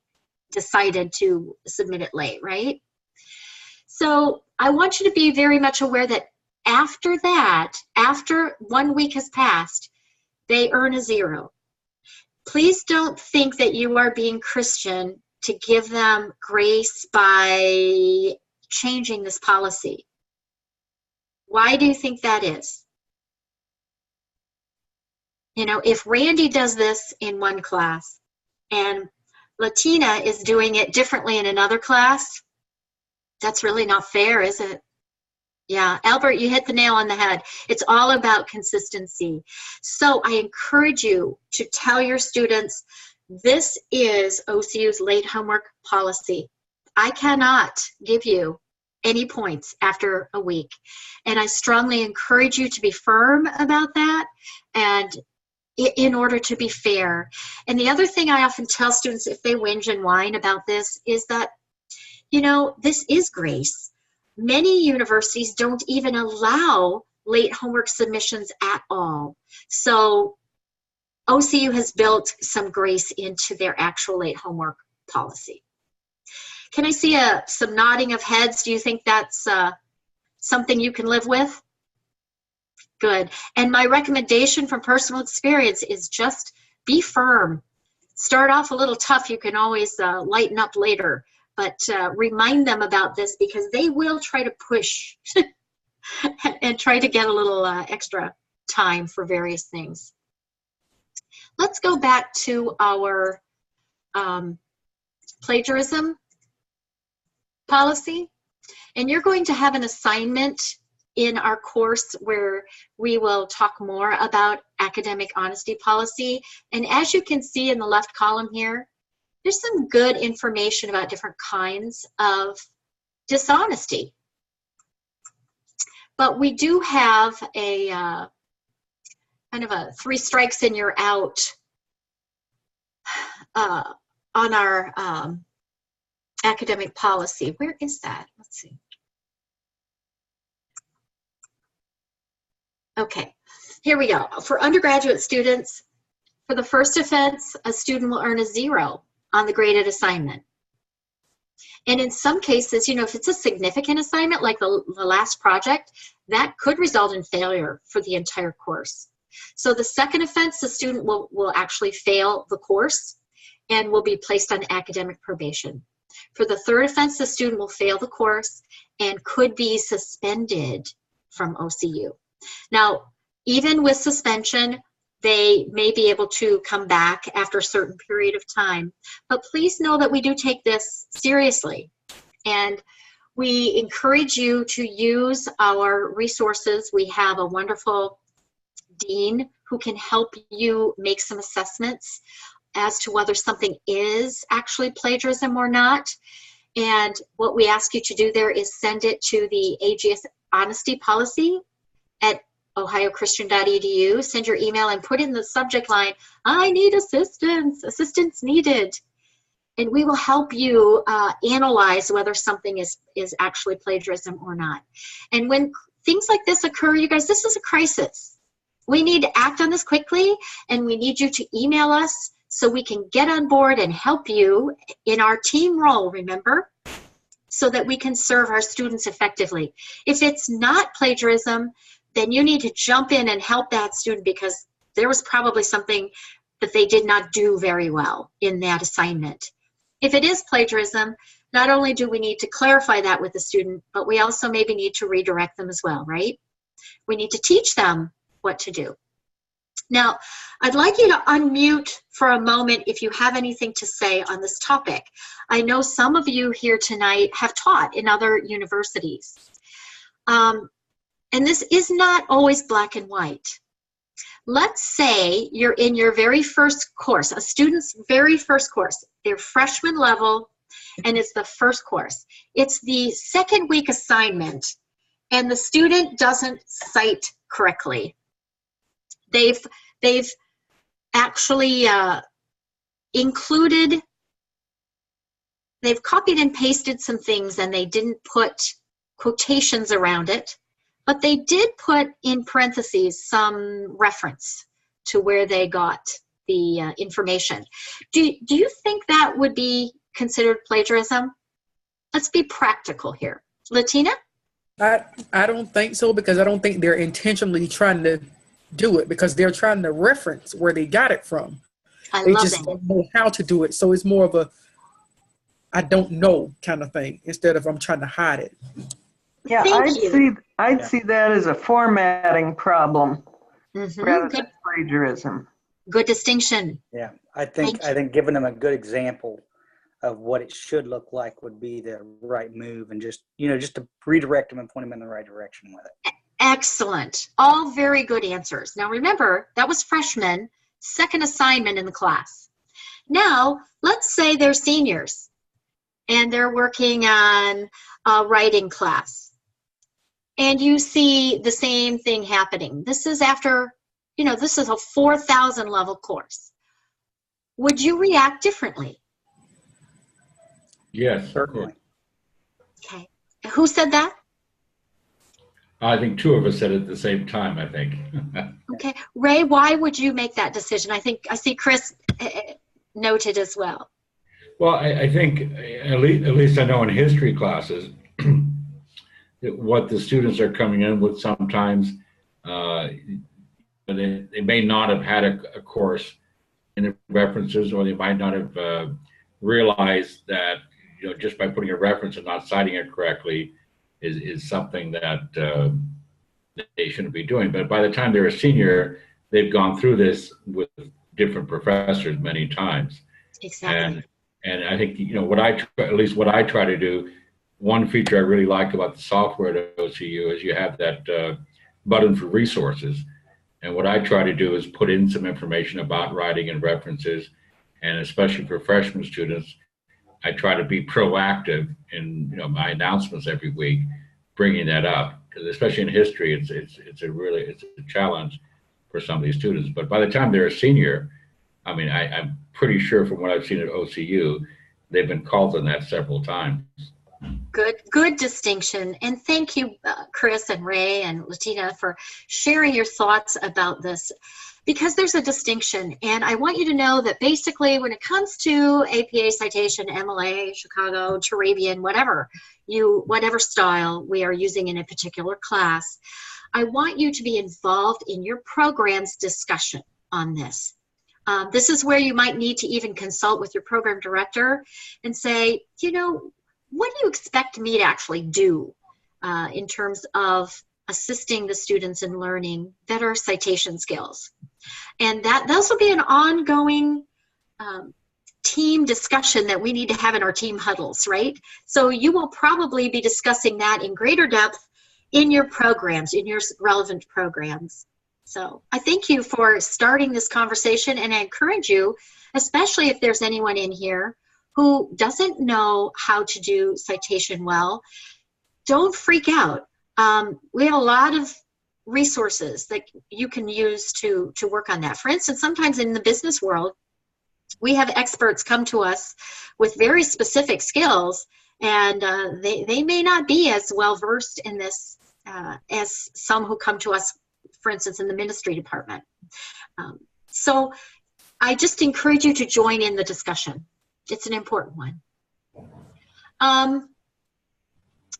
decided to submit it late, right? So I want you to be very much aware that after that, after 1 week has passed, they earn a 0. Please don't think that you are being Christian to give them grace by changing this policy. Why do you think that is? You know, if Randy does this in one class and Latina is doing it differently in another class, that's really not fair, is it? Yeah, Albert, you hit the nail on the head. It's all about consistency. So I encourage you to tell your students, this is OCU's late homework policy. I cannot give you any points after a week. And I strongly encourage you to be firm about that and in order to be fair. And the other thing I often tell students if they whinge and whine about this is that, you know, this is grace. Many universities don't even allow late homework submissions at all. So OCU has built some grace into their actual late homework policy. Can I see some nodding of heads? Do you think that's something you can live with? Good. And my recommendation from personal experience is just be firm. Start off a little tough. You can always lighten up later. But remind them about this because they will try to push and try to get a little extra time for various things. Let's go back to our plagiarism policy. And you're going to have an assignment in our course where we will talk more about academic honesty policy. And as you can see in the left column here, there's some good information about different kinds of dishonesty. But we do have a kind of a 3 strikes and you're out on our academic policy. Where is that? Let's see. Okay, here we go. For undergraduate students, for the first offense, a student will earn a 0 on the graded assignment. And in some cases, you know, if it's a significant assignment like the last project, that could result in failure for the entire course. So the second offense, the student will actually fail the course and will be placed on academic probation. For the third offense, the student will fail the course and could be suspended from OCU. Now, even with suspension, they may be able to come back after a certain period of time. But please know that we do take this seriously. And we encourage you to use our resources. We have a wonderful dean who can help you make some assessments as to whether something is actually plagiarism or not. And what we ask you to do there is send it to the AGS honesty policy at ohiochristian.edu. Send your email and put in the subject line, I need assistance, assistance needed. And we will help you analyze whether something is actually plagiarism or not. And when things like this occur, you guys, this is a crisis. We need to act on this quickly, and we need you to email us so we can get on board and help you in our team role, remember, so that we can serve our students effectively. If it's not plagiarism, then you need to jump in and help that student because there was probably something that they did not do very well in that assignment. If it is plagiarism, not only do we need to clarify that with the student, but we also maybe need to redirect them as well, right? We need to teach them what to do. Now, I'd like you to unmute for a moment if you have anything to say on this topic. I know some of you here tonight have taught in other universities. And this is not always black and white. Let's say you're in your very first course, a student's very first course. They're freshman level, and it's the first course. It's the second week assignment, and the student doesn't cite correctly. They've actually included, they've copied and pasted some things, and they didn't put quotations around it, but they did put in parentheses some reference to where they got the information. Do you think that would be considered plagiarism? Let's be practical here. Latina? I don't think so, because I don't think they're intentionally trying to do it, because they're trying to reference where they got it from. They just don't know how to do it. So it's more of a I don't know kind of thing, instead of I'm trying to hide it. Yeah, I'd see that as a formatting problem rather than plagiarism. Good distinction. Yeah, I think giving them a good example of what it should look like would be the right move, and just to redirect them and point them in the right direction with it. Excellent. All very good answers. Now remember, that was freshmen, second assignment in the class. Now, let's say they're seniors and they're working on a writing class, and you see the same thing happening. This is after, this is a 4,000 level course. Would you react differently? Yes, Certainly. Okay. Who said that? I think two of us said it at the same time, I think. Okay. Ray, why would you make that decision? I see Chris noted as well. Well, I think, at least I know in history classes, that what the students are coming in with sometimes, they may not have had a course in the references, or they might not have realized that, just by putting a reference and not citing it correctly is something that they shouldn't be doing. But by the time they're a senior, they've gone through this with different professors many times. Exactly. And I think, what I try to do, one feature I really like about the software at OCU is you have that button for resources. And what I try to do is put in some information about writing and references, and especially for freshman students, I try to be proactive in my announcements every week, bringing that up, because especially in history, it's a challenge for some of these students. But by the time they're a senior, I'm pretty sure from what I've seen at OCU, they've been called on that several times. Good distinction. And thank you, Chris and Ray and Latina, for sharing your thoughts about this, because there's a distinction. And I want you to know that basically when it comes to APA citation, MLA, Chicago, Turabian, whatever style we are using in a particular class, I want you to be involved in your program's discussion on this. This is where you might need to even consult with your program director and say, what do you expect me to actually do in terms of assisting the students in learning better citation skills? And those will be an ongoing team discussion that we need to have in our team huddles, right? So you will probably be discussing that in greater depth in your programs, in your relevant programs. So I thank you for starting this conversation, and I encourage you, especially if there's anyone in here who doesn't know how to do citation well, don't freak out. We have a lot of resources that you can use to work on that. For instance, sometimes in the business world, we have experts come to us with very specific skills, and they may not be as well versed in this as some who come to us, for instance, in the ministry department. So I just encourage you to join in the discussion. It's an important one.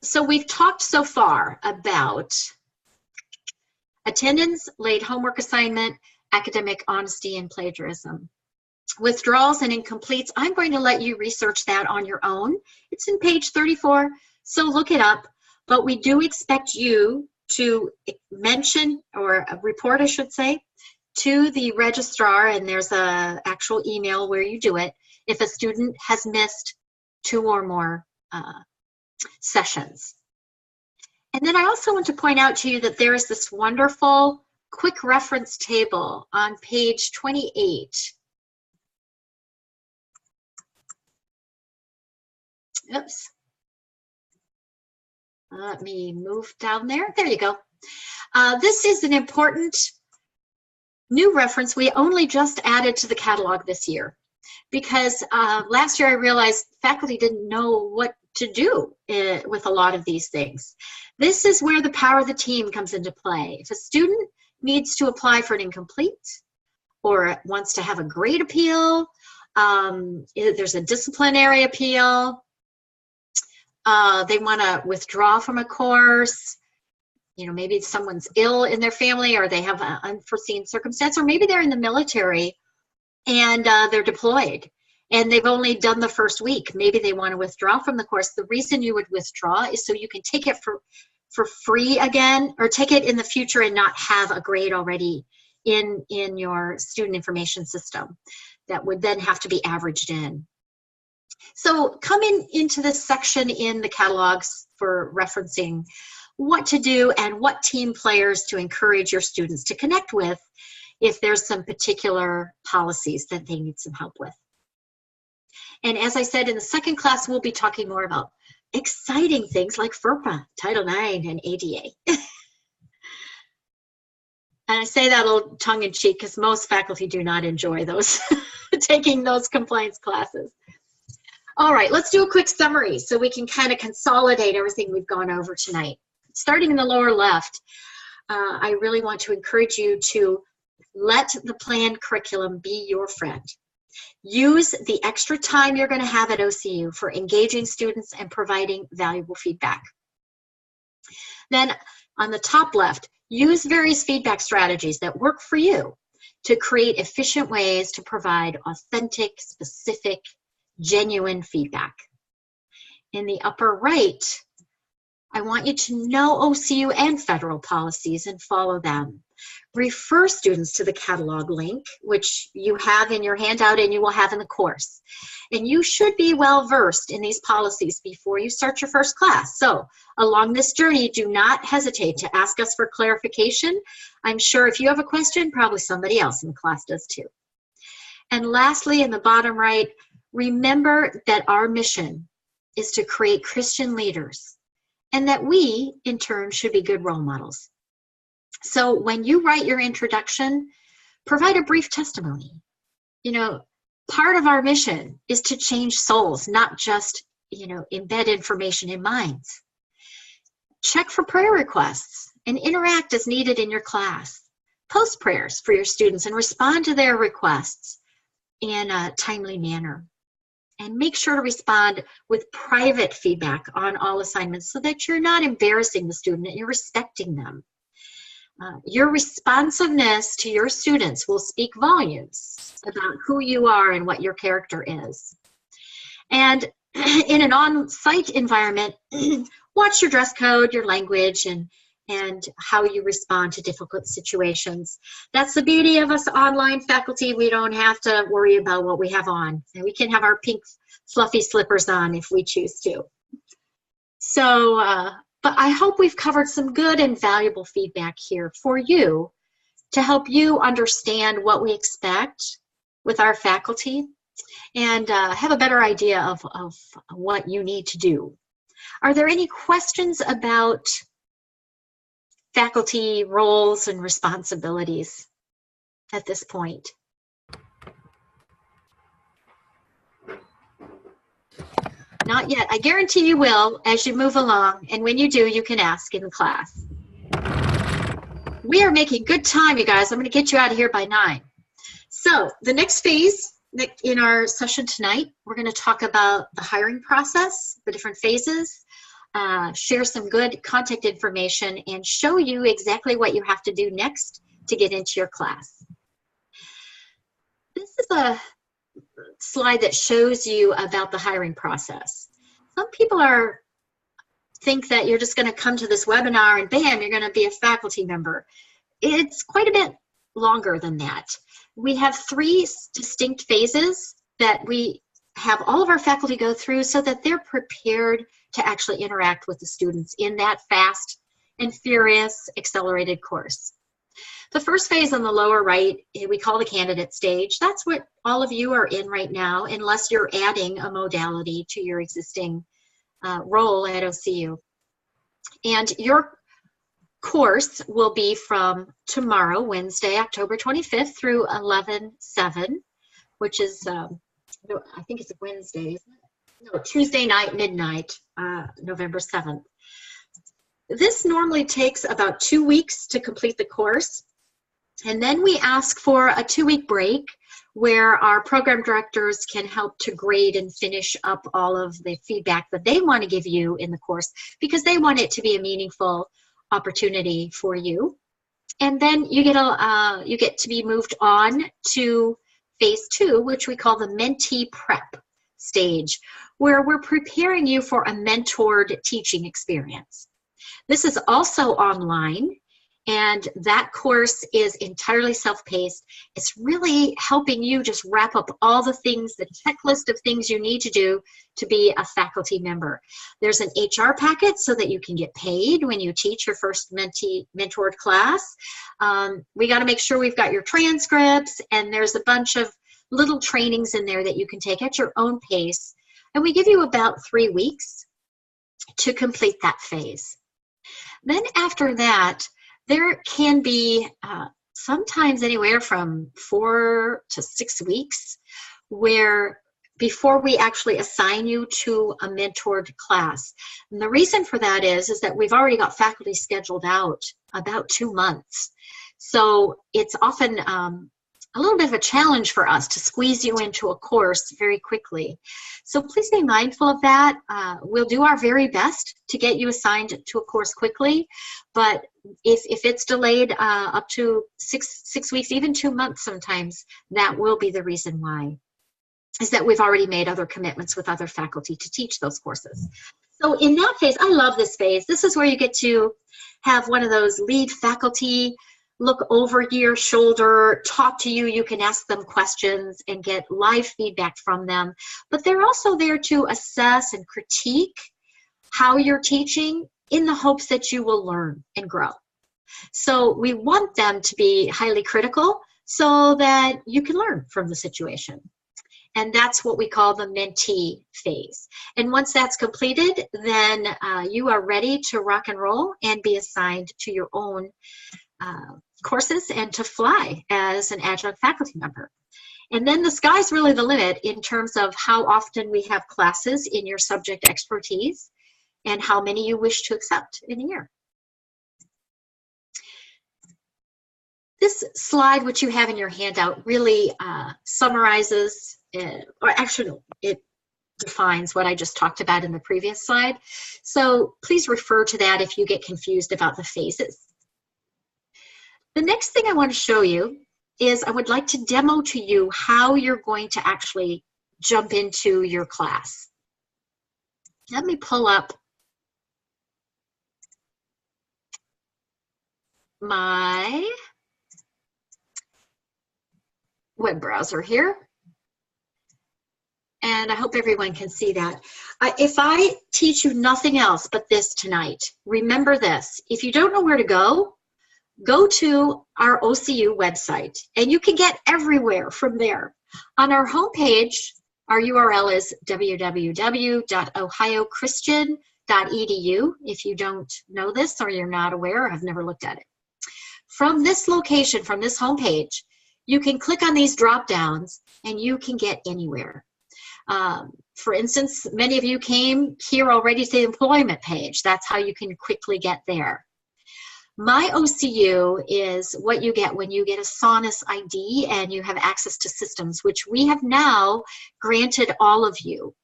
So we've talked so far about attendance, late homework assignment, academic honesty, and plagiarism. Withdrawals and incompletes, I'm going to let you research that on your own. It's in page 34, so look it up. But we do expect you to mention, or report, I should say, to the registrar, and there's an actual email where you do it, if a student has missed 2 or more sessions. And then I also want to point out to you that there is this wonderful quick reference table on page 28. Oops. Let me move down there. There you go. This is an important new reference we only just added to the catalog this year, because last year I realized faculty didn't know what to do with a lot of these things. This is where the power of the team comes into play. If a student needs to apply for an incomplete or wants to have a grade appeal, there's a disciplinary appeal, they want to withdraw from a course, you know, maybe someone's ill in their family or they have an unforeseen circumstance, or maybe they're in the military and they're deployed and they've only done the first week. Maybe they want to withdraw from the course. The reason you would withdraw is so you can take it for free again, or take it in the future and not have a grade already in your student information system that would then have to be averaged in. So come into this section in the catalogs for referencing what to do and what team players to encourage your students to connect with if there's some particular policies that they need some help with. And as I said, in the second class, we'll be talking more about exciting things like FERPA, Title IX, and ADA. And I say that a little tongue-in-cheek because most faculty do not enjoy those, taking those compliance classes. All right, let's do a quick summary so we can kind of consolidate everything we've gone over tonight. Starting in the lower left, I really want to encourage you to let the planned curriculum be your friend. Use the extra time you're going to have at OCU for engaging students and providing valuable feedback. Then on the top left, use various feedback strategies that work for you to create efficient ways to provide authentic, specific, genuine feedback. In the upper right, I want you to know OCU and federal policies and follow them. Refer students to the catalog link, which you have in your handout and you will have in the course. And you should be well versed in these policies before you start your first class. So along this journey, do not hesitate to ask us for clarification. I'm sure if you have a question, probably somebody else in the class does too. And lastly, in the bottom right, remember that our mission is to create Christian leaders, and that we, in turn, should be good role models. So when you write your introduction, provide a brief testimony. You know, part of our mission is to change souls, not just, you know, embed information in minds. Check for prayer requests and interact as needed in your class. Post prayers for your students and respond to their requests in a timely manner. And make sure to respond with private feedback on all assignments so that you're not embarrassing the student and you're respecting them. Your responsiveness to your students will speak volumes about who you are and what your character is. And in an on-site environment, watch your dress code, your language, and how you respond to difficult situations. That's the beauty of us online faculty. We don't have to worry about what we have on. And we can have our pink fluffy slippers on if we choose to. So, but I hope we've covered some good and valuable feedback here for you to help you understand what we expect with our faculty and have a better idea of what you need to do. Are there any questions about faculty roles and responsibilities at this point? Not yet. I guarantee you will as you move along, and when you do, you can ask in the class. We are making good time, you guys. I'm going to get you out of here by 9. So the next phase in our session tonight, we're going to talk about the hiring process, the different phases, share some good contact information, and show you exactly what you have to do next to get into your class. This is a slide that shows you about the hiring process. Some people think that you're just going to come to this webinar and bam, you're going to be a faculty member. It's quite a bit longer than that. We have 3 distinct phases that we have all of our faculty go through so that they're prepared to actually interact with the students in that fast and furious accelerated course. The first phase on the lower right, we call the candidate stage. That's what all of you are in right now, unless you're adding a modality to your existing role at OCU. And your course will be from tomorrow, Wednesday, October 25th through 11/7, which is, I think it's a Wednesday, isn't it? No, Tuesday night, midnight, November 7th. This normally takes about 2 weeks to complete the course. And then we ask for a 2-week break where our program directors can help to grade and finish up all of the feedback that they want to give you in the course, because they want it to be a meaningful opportunity for you. And then you get to be moved on to phase 2, which we call the mentee prep stage, where we're preparing you for a mentored teaching experience. This is also online, and that course is entirely self-paced. It's really helping you just wrap up all the things, the checklist of things you need to do to be a faculty member. There's an HR packet so that you can get paid when you teach your first mentored class. We got to make sure we've got your transcripts, and there's a bunch of little trainings in there that you can take at your own pace. And we give you about 3 weeks to complete that phase. Then after that, there can be sometimes anywhere from 4 to 6 weeks where before we actually assign you to a mentored class. And the reason for that is that we've already got faculty scheduled out about 2 months. So it's often a little bit of a challenge for us to squeeze you into a course very quickly. So please be mindful of that. We'll do our very best to get you assigned to a course quickly, but if it's delayed up to six weeks, even 2 months sometimes, that will be the reason why, is that we've already made other commitments with other faculty to teach those courses. So in that phase, I love this phase. This is where you get to have one of those lead faculty look over your shoulder, talk to you. You can ask them questions and get live feedback from them. But they're also there to assess and critique how you're teaching in the hopes that you will learn and grow. So we want them to be highly critical so that you can learn from the situation. And that's what we call the mentee phase. And once that's completed, then you are ready to rock and roll and be assigned to your own courses and to fly as an adjunct faculty member. And then the sky's really the limit in terms of how often we have classes in your subject expertise and how many you wish to accept in a year. This slide, which you have in your handout, really summarizes, or actually it defines what I just talked about in the previous slide. So please refer to that if you get confused about the phases. The next thing I want to show you is I would like to demo to you how you're going to actually jump into your class. Let me pull up my web browser here. And I hope everyone can see that. If I teach you nothing else but this tonight, remember this. If you don't know where to go to our OCU website, and you can get everywhere from there. On our homepage, our URL is www.ohiochristian.edu. If you don't know this or you're not aware or have never looked at it. From this location, from this homepage, you can click on these drop downs and you can get anywhere. For instance, many of you came here already to the employment page. That's how you can quickly get there. My OCU is what you get when you get a SONUS ID and you have access to systems, which we have now granted all of you.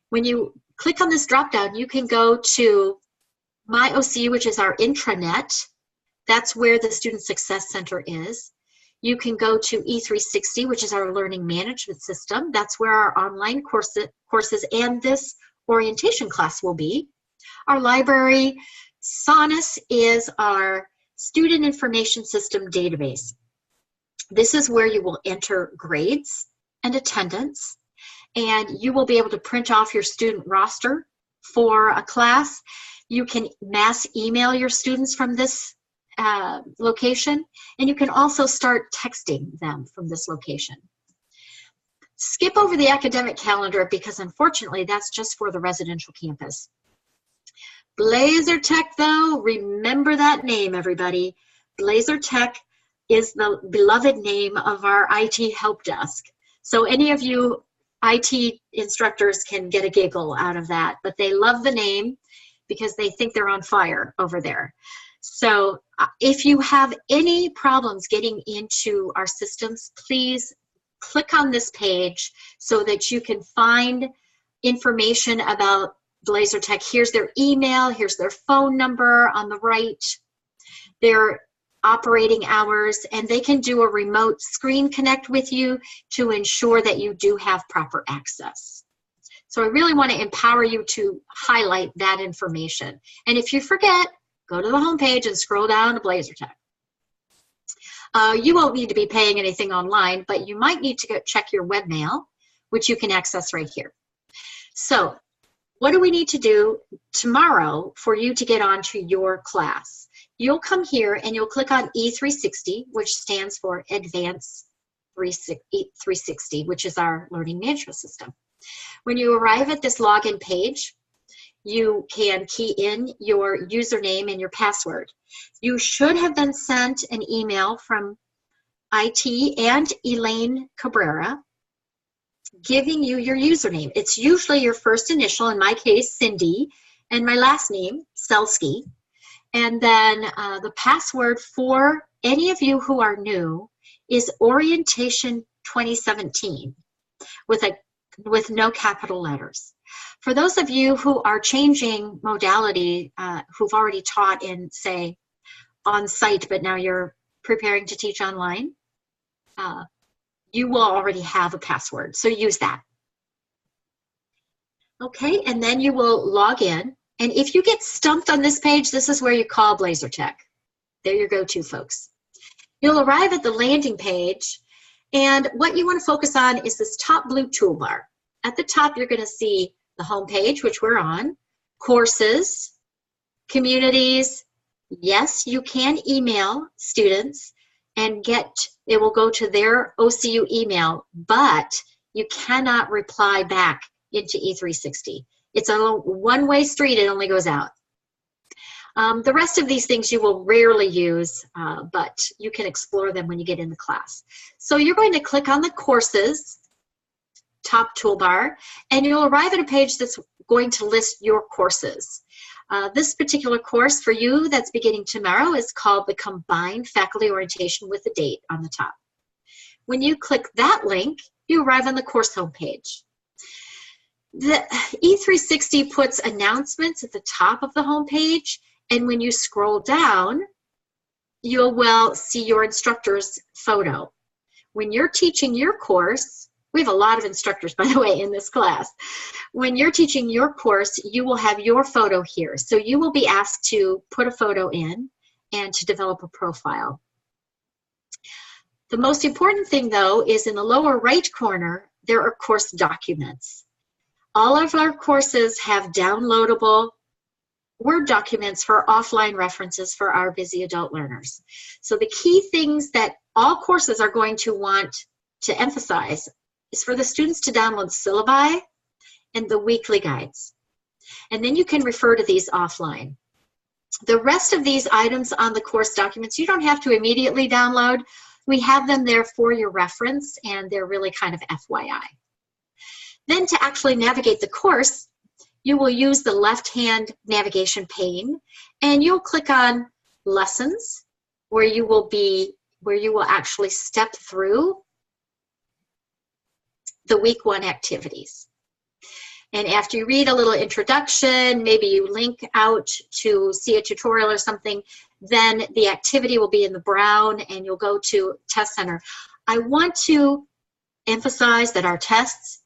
When you click on this drop-down, you can go to My OCU, which is our intranet. That's where the Student Success Center is. You can go to E360, which is our learning management system. That's where our online courses and this orientation class will be. Our library. SONUS is our Student Information System database. This is where you will enter grades and attendance, and you will be able to print off your student roster for a class. You can mass email your students from this location, and you can also start texting them from this location. Skip over the academic calendar because unfortunately that's just for the residential campus. Blazer Tech though, remember that name, everybody. Blazer Tech is the beloved name of our IT help desk. So any of you IT instructors can get a giggle out of that, but they love the name because they think they're on fire over there. So if you have any problems getting into our systems, please click on this page so that you can find information about Blazer Tech. Here's their email, here's their phone number on the right, their operating hours, and they can do a remote screen connect with you to ensure that you do have proper access. So I really want to empower you to highlight that information. And if you forget, go to the homepage and scroll down to Blazer Tech. You won't need to be paying anything online, but you might need to go check your webmail, which you can access right here. So what do we need to do tomorrow for you to get onto your class? You'll come here and you'll click on E360, which stands for Advanced 360, which is our learning management system. When you arrive at this login page, you can key in your username and your password. You should have been sent an email from IT and Elaine Cabrera giving you your username. It's usually your first initial, in my case, Cindy, and my last name, Selsky. And then the password for any of you who are new is Orientation 2017 with no capital letters. For those of you who are changing modality, who've already taught in, say, on-site, but now you're preparing to teach online, you will already have a password, so use that. Okay, and then you will log in, and if you get stumped on this page, this is where you call Blazer Tech. They're your go-to folks. You'll arrive at the landing page, and what you want to focus on is this top blue toolbar. At the top, you're going to see the home page, which we're on, courses, communities. Yes, you can email students and it will go to their OCU email, but you cannot reply back into E360. It's a one-way street, it only goes out. The rest of these things you will rarely use, but you can explore them when you get in the class. So you're going to click on the courses, top toolbar, and you'll arrive at a page that's going to list your courses. This particular course for you that's beginning tomorrow is called the Combined Faculty Orientation with a date on the top. When you click that link, you arrive on the course homepage. The E360 puts announcements at the top of the homepage, and when you scroll down, you will see your instructor's photo. When you're teaching your course, we have a lot of instructors, by the way, in this class. When you're teaching your course, you will have your photo here. So you will be asked to put a photo in and to develop a profile. The most important thing, though, is in the lower right corner, there are course documents. All of our courses have downloadable Word documents for offline references for our busy adult learners. So the key things that all courses are going to want to emphasize is for the students to download syllabi and the weekly guides. And then you can refer to these offline. The rest of these items on the course documents, you don't have to immediately download. We have them there for your reference, and they're really kind of FYI. Then to actually navigate the course, you will use the left-hand navigation pane, and you'll click on Lessons, where you will actually step through the week 1 activities. And after you read a little introduction, maybe you link out to see a tutorial or something, then the activity will be in the brown and you'll go to Test Center. I want to emphasize that our tests,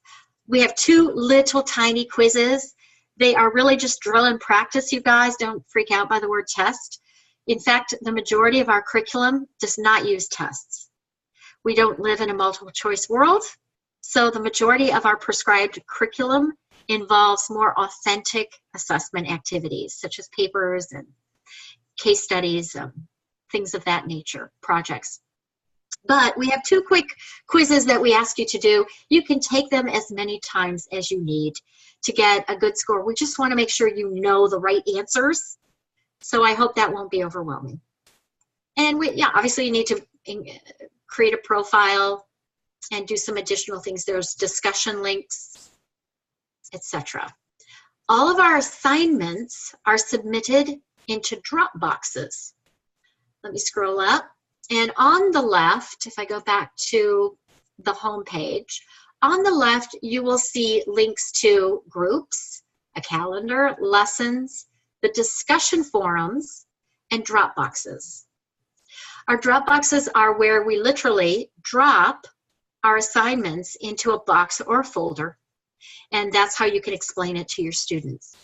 we have 2 little tiny quizzes. They are really just drill and practice, you guys. Don't freak out by the word test. In fact, the majority of our curriculum does not use tests. We don't live in a multiple choice world. So the majority of our prescribed curriculum involves more authentic assessment activities, such as papers and case studies, things of that nature, projects. But we have 2 quick quizzes that we ask you to do. You can take them as many times as you need to get a good score. We just want to make sure you know the right answers. So I hope that won't be overwhelming. And obviously you need to create a profile and do some additional things. There's discussion links, etc. All of our assignments are submitted into drop boxes. Let me scroll up. And on the left, if I go back to the home page, on the left you will see links to groups, a calendar, lessons, the discussion forums, and drop boxes. Our drop boxes are where we literally drop our assignments into a box or a folder, and that's how you can explain it to your students.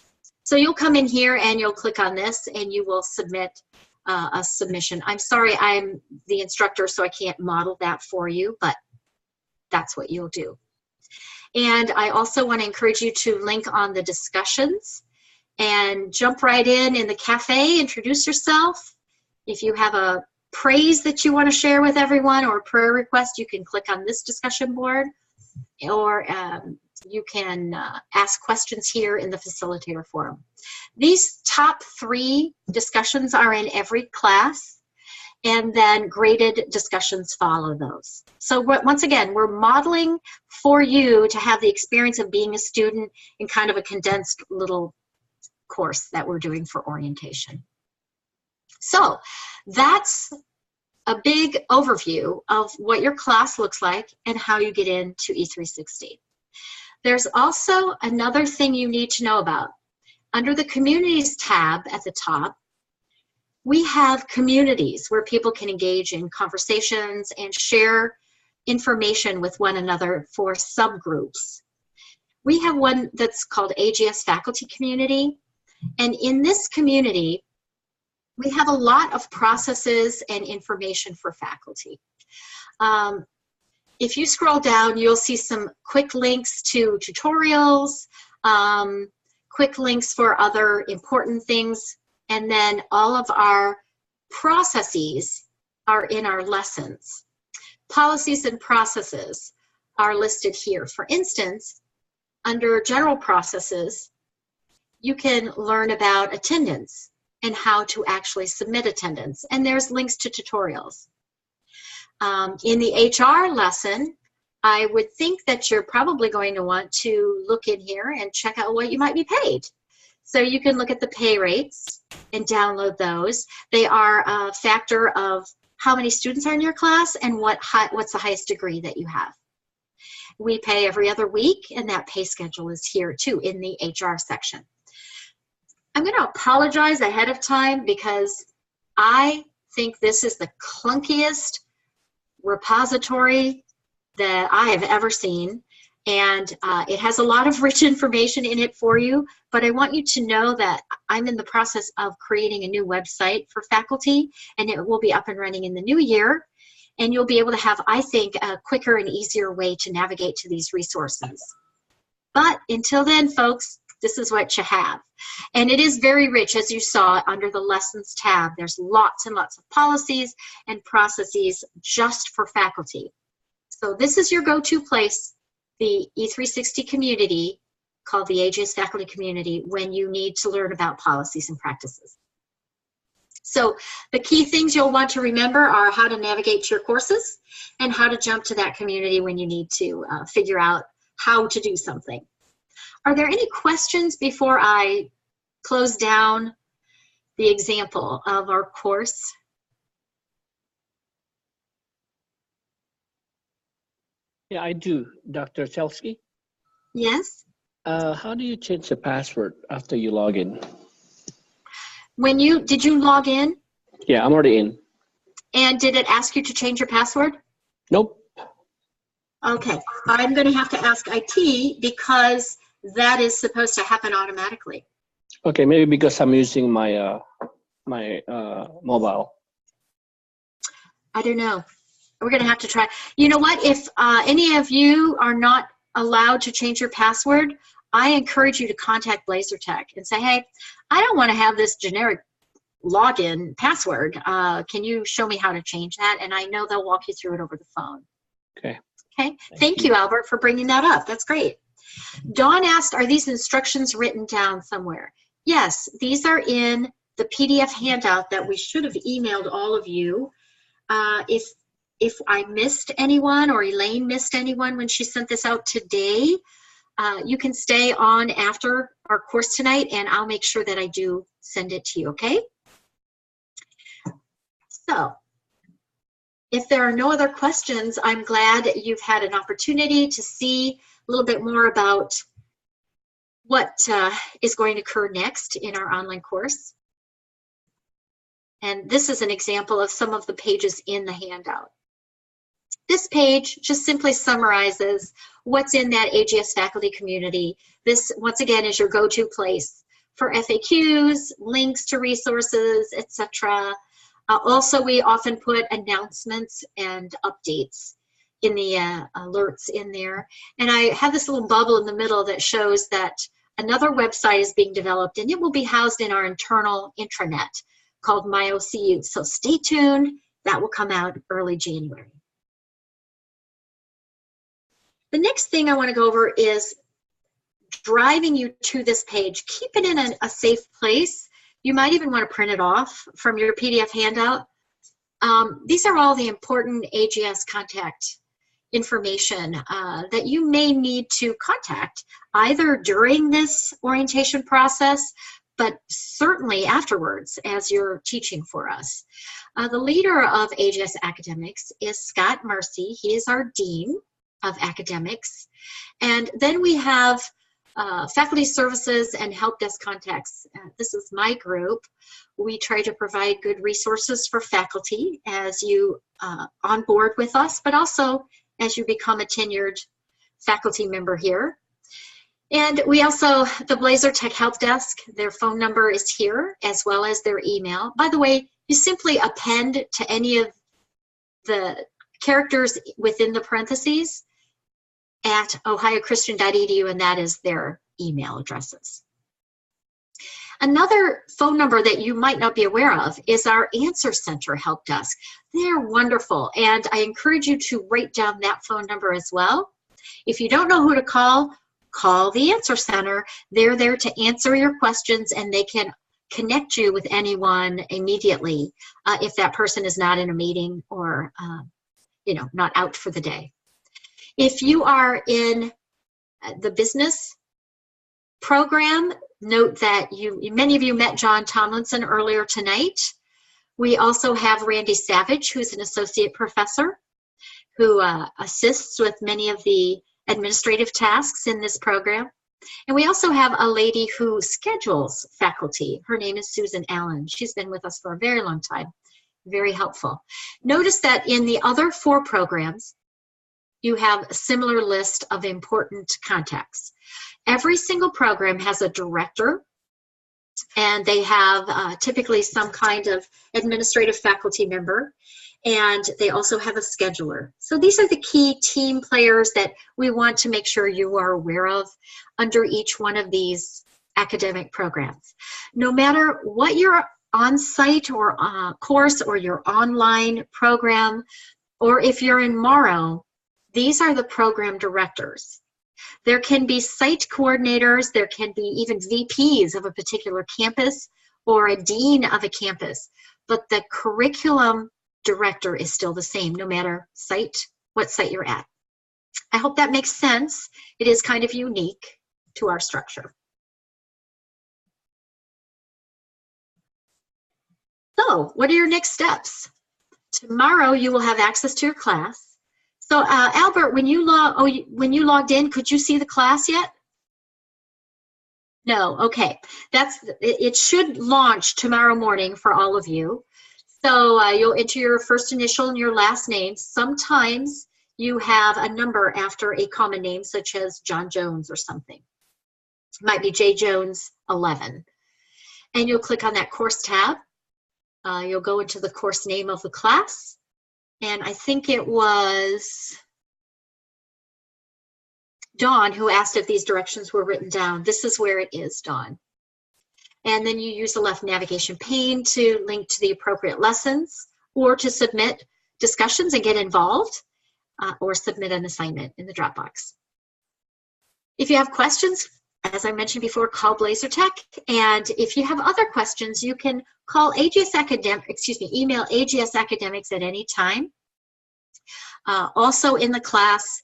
So you'll come in here and you'll click on this and you will submit a submission. I'm sorry, I'm the instructor, so I can't model that for you, but that's what you'll do. And I also want to encourage you to link on the discussions and jump right in the cafe, introduce yourself. If you have a praise that you want to share with everyone or a prayer request, you can click on this discussion board, or you can ask questions here in the facilitator forum. These top 3 discussions are in every class, and then graded discussions follow those. So once again, we're modeling for you to have the experience of being a student in kind of a condensed little course that we're doing for orientation. So that's a big overview of what your class looks like and how you get into E360. There's also another thing you need to know about. Under the Communities tab at the top, we have communities where people can engage in conversations and share information with one another for subgroups. We have one that's called AGS Faculty Community, and in this community, we have a lot of processes and information for faculty. If you scroll down, you'll see some quick links to tutorials, quick links for other important things, and then all of our processes are in our lessons. Policies and processes are listed here. For instance, under general processes, you can learn about attendance and how to actually submit attendance, and there's links to tutorials. In the HR lesson, I would think that you're probably going to want to look in here and check out what you might be paid. So you can look at the pay rates and download those. They are a factor of how many students are in your class and what's the highest degree that you have. We pay every other week, and that pay schedule is here too in the HR section. I'm going to apologize ahead of time because I think this is the clunkiest repository that I have ever seen, and it has a lot of rich information in it for you, but I want you to know that I'm in the process of creating a new website for faculty, and it will be up and running in the new year, and you'll be able to have, I think, a quicker and easier way to navigate to these resources. But until then, folks, this is what you have. And it is very rich, as you saw under the Lessons tab. There's lots and lots of policies and processes just for faculty. So this is your go-to place, the E360 community, called the AGS Faculty Community, when you need to learn about policies and practices. So the key things you'll want to remember are how to navigate your courses and how to jump to that community when you need to figure out how to do something. Are there any questions before I close down the example of our course? Yeah, I do, Dr. Chelsky. Yes? How do you change the password after you log in? Did you log in? Yeah, I'm already in. And did it ask you to change your password? Nope. Okay, I'm going to have to ask IT because that is supposed to happen automatically. Okay, maybe because I'm using my mobile. I don't know. We're going to have to try. You know what? If any of you are not allowed to change your password, I encourage you to contact BlazerTech and say, hey, I don't want to have this generic login password. Can you show me how to change that? And I know they'll walk you through it over the phone. Okay. Okay. Thank you, Albert, for bringing that up. That's great. Dawn asked, are these instructions written down somewhere? Yes, these are in the PDF handout that we should have emailed all of you. If I missed anyone or Elaine missed anyone when she sent this out today, you can stay on after our course tonight and I'll make sure that I do send it to you, okay? So, if there are no other questions, I'm glad you've had an opportunity to see a little bit more about what is going to occur next in our online course. And this is an example of some of the pages in the handout. This page just simply summarizes what's in that AGS faculty community. This, once again, is your go-to place for FAQs, links to resources, etc. Also, we often put announcements and updates in the alerts in there. And I have this little bubble in the middle that shows that another website is being developed, and it will be housed in our internal intranet called MyOCU. So stay tuned. That will come out early January. The next thing I want to go over is driving you to this page. Keep it in a safe place. You might even want to print it off from your PDF handout. These are all the important AGS contact information that you may need to contact either during this orientation process, but certainly afterwards as you're teaching for us. The leader of AGS Academics is Scott Mercy. He is our Dean of Academics. And then we have faculty services and help desk contacts. This is my group. We try to provide good resources for faculty as you on board with us, but also as you become a tenured faculty member here. And we also, the Blazer Tech Help Desk, their phone number is here, as well as their email. By the way, you simply append to any of the characters within the parentheses at ohiochristian.edu, and that is their email addresses. Another phone number that you might not be aware of is our Answer Center Help Desk. They're wonderful, and I encourage you to write down that phone number as well. If you don't know who to call the Answer Center. They're there to answer your questions, and they can connect you with anyone immediately if that person is not in a meeting or not out for the day. If you are in the business program, note that many of you met John Tomlinson earlier tonight. We also have Randy Savage, who's an associate professor who assists with many of the administrative tasks in this program. And we also have a lady who schedules faculty. Her name is Susan Allen. She's been with us for a very long time. Very helpful. Notice that in the other 4 programs, you have a similar list of important contacts. Every single program has a director, and they have typically some kind of administrative faculty member, and they also have a scheduler. So these are the key team players that we want to make sure you are aware of under each one of these academic programs. No matter what your on-site or course or your online program, or if you're in Morrow, these are the program directors. There can be site coordinators, there can be even VPs of a particular campus or a dean of a campus, but the curriculum director is still the same no matter what site you're at. I hope that makes sense. It is kind of unique to our structure. So, what are your next steps? Tomorrow you will have access to your class. So, Albert, when you logged in, could you see the class yet? No, okay. It should launch tomorrow morning for all of you. So you'll enter your first initial and your last name. Sometimes you have a number after a common name, such as John Jones or something. It might be J. Jones 11. And you'll click on that course tab. You'll go into the course name of the class. And I think it was Dawn who asked if these directions were written down. This is where it is, Dawn. And then you use the left navigation pane to link to the appropriate lessons or to submit discussions and get involved or submit an assignment in the Dropbox. If you have questions, as I mentioned before, call Blazer Tech. And if you have other questions, you can call email AGS Academics at any time. Also in the class,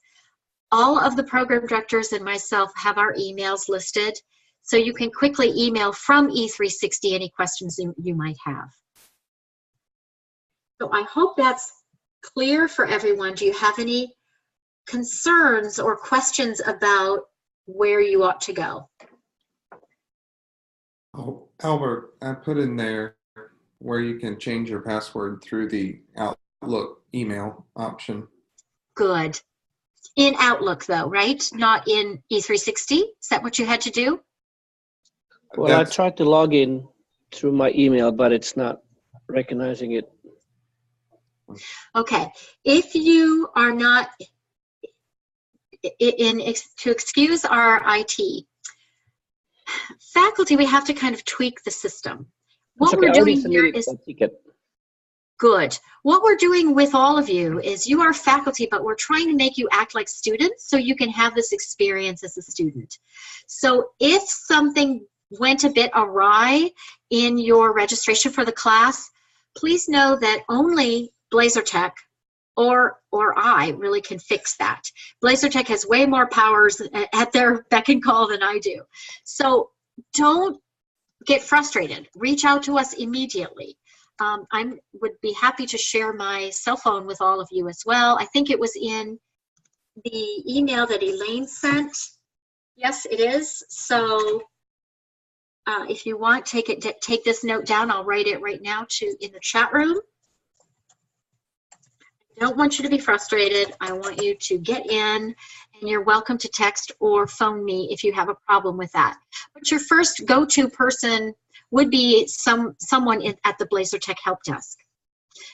all of the program directors and myself have our emails listed, so you can quickly email from E360 any questions you might have. So I hope that's clear for everyone. Do you have any concerns or questions about where you ought to go? Oh, Albert, I put in there where you can change your password through the Outlook email option. Good. In Outlook though, right? Not in E360? Is that what you had to do? Well, I tried to log in through my email, but it's not recognizing it. Okay. If you are not, to excuse our IT, faculty, we have to kind of tweak the system. What we're doing here is good. What we're doing with all of you is you are faculty, but we're trying to make you act like students so you can have this experience as a student. So if something went a bit awry in your registration for the class, please know that only Blazer Tech or I really can fix that. Blazer Tech has way more powers at their beck and call than I do. So don't get frustrated. Reach out to us immediately. I would be happy to share my cell phone with all of you as well. I think it was in the email that Elaine sent. Yes, it is. So if you want, take this note down. I'll write it right now in the chat room. I don't want you to be frustrated. I want you to get in, and you're welcome to text or phone me if you have a problem with that. But your first go-to person would be someone at the Blazer Tech Help Desk,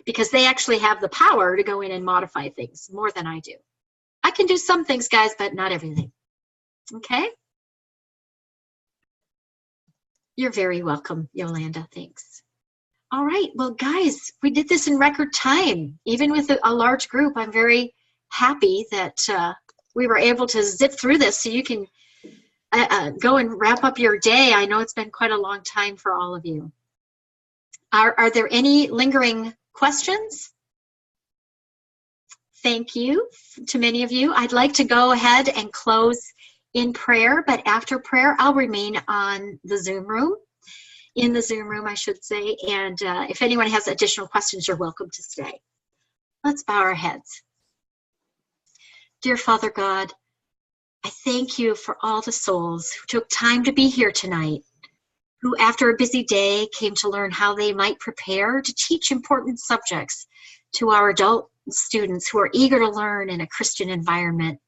because they actually have the power to go in and modify things more than I do. I can do some things, guys, but not everything. Okay? You're very welcome, Yolanda. Thanks. All right. Well, guys, we did this in record time. Even with a large group, I'm very happy that we were able to zip through this so you can go and wrap up your day. I know it's been quite a long time for all of you. Are there any lingering questions? Thank you to many of you. I'd like to go ahead and close in prayer, but after prayer, I'll remain on the Zoom room, in the Zoom room, I should say, and if anyone has additional questions, you're welcome to stay. Let's bow our heads. Dear Father God, I thank you for all the souls who took time to be here tonight, who after a busy day came to learn how they might prepare to teach important subjects to our adult students who are eager to learn in a Christian environment.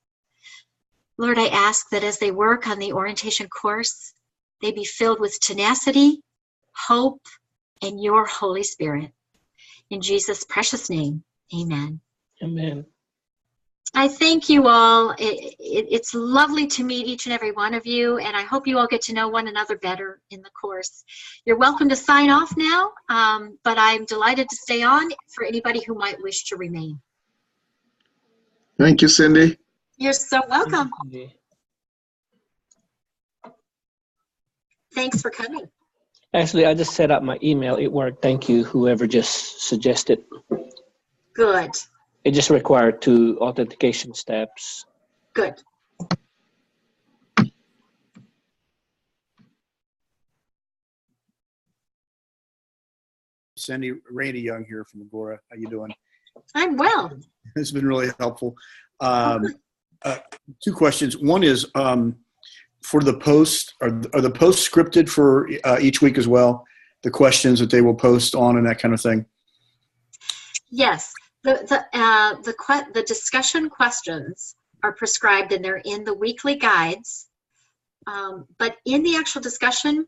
Lord, I ask that as they work on the orientation course, they be filled with tenacity, hope, and your Holy Spirit. In Jesus' precious name, amen. Amen. I thank you all. It's lovely to meet each and every one of you, and I hope you all get to know one another better in the course. You're welcome to sign off now, but I'm delighted to stay on for anybody who might wish to remain. Thank you, Cindy. You're so welcome. Thanks for coming. Actually, I just set up my email. It worked. Thank you, whoever just suggested. Good. It just required 2 authentication steps. Good. Cindy, Randy Young here from Agora. How you doing? I'm well. It's been really helpful. 2 questions. One is for the post, are the posts scripted for each week as well? The questions that they will post on and that kind of thing? Yes. The discussion questions are prescribed and they're in the weekly guides. But in the actual discussion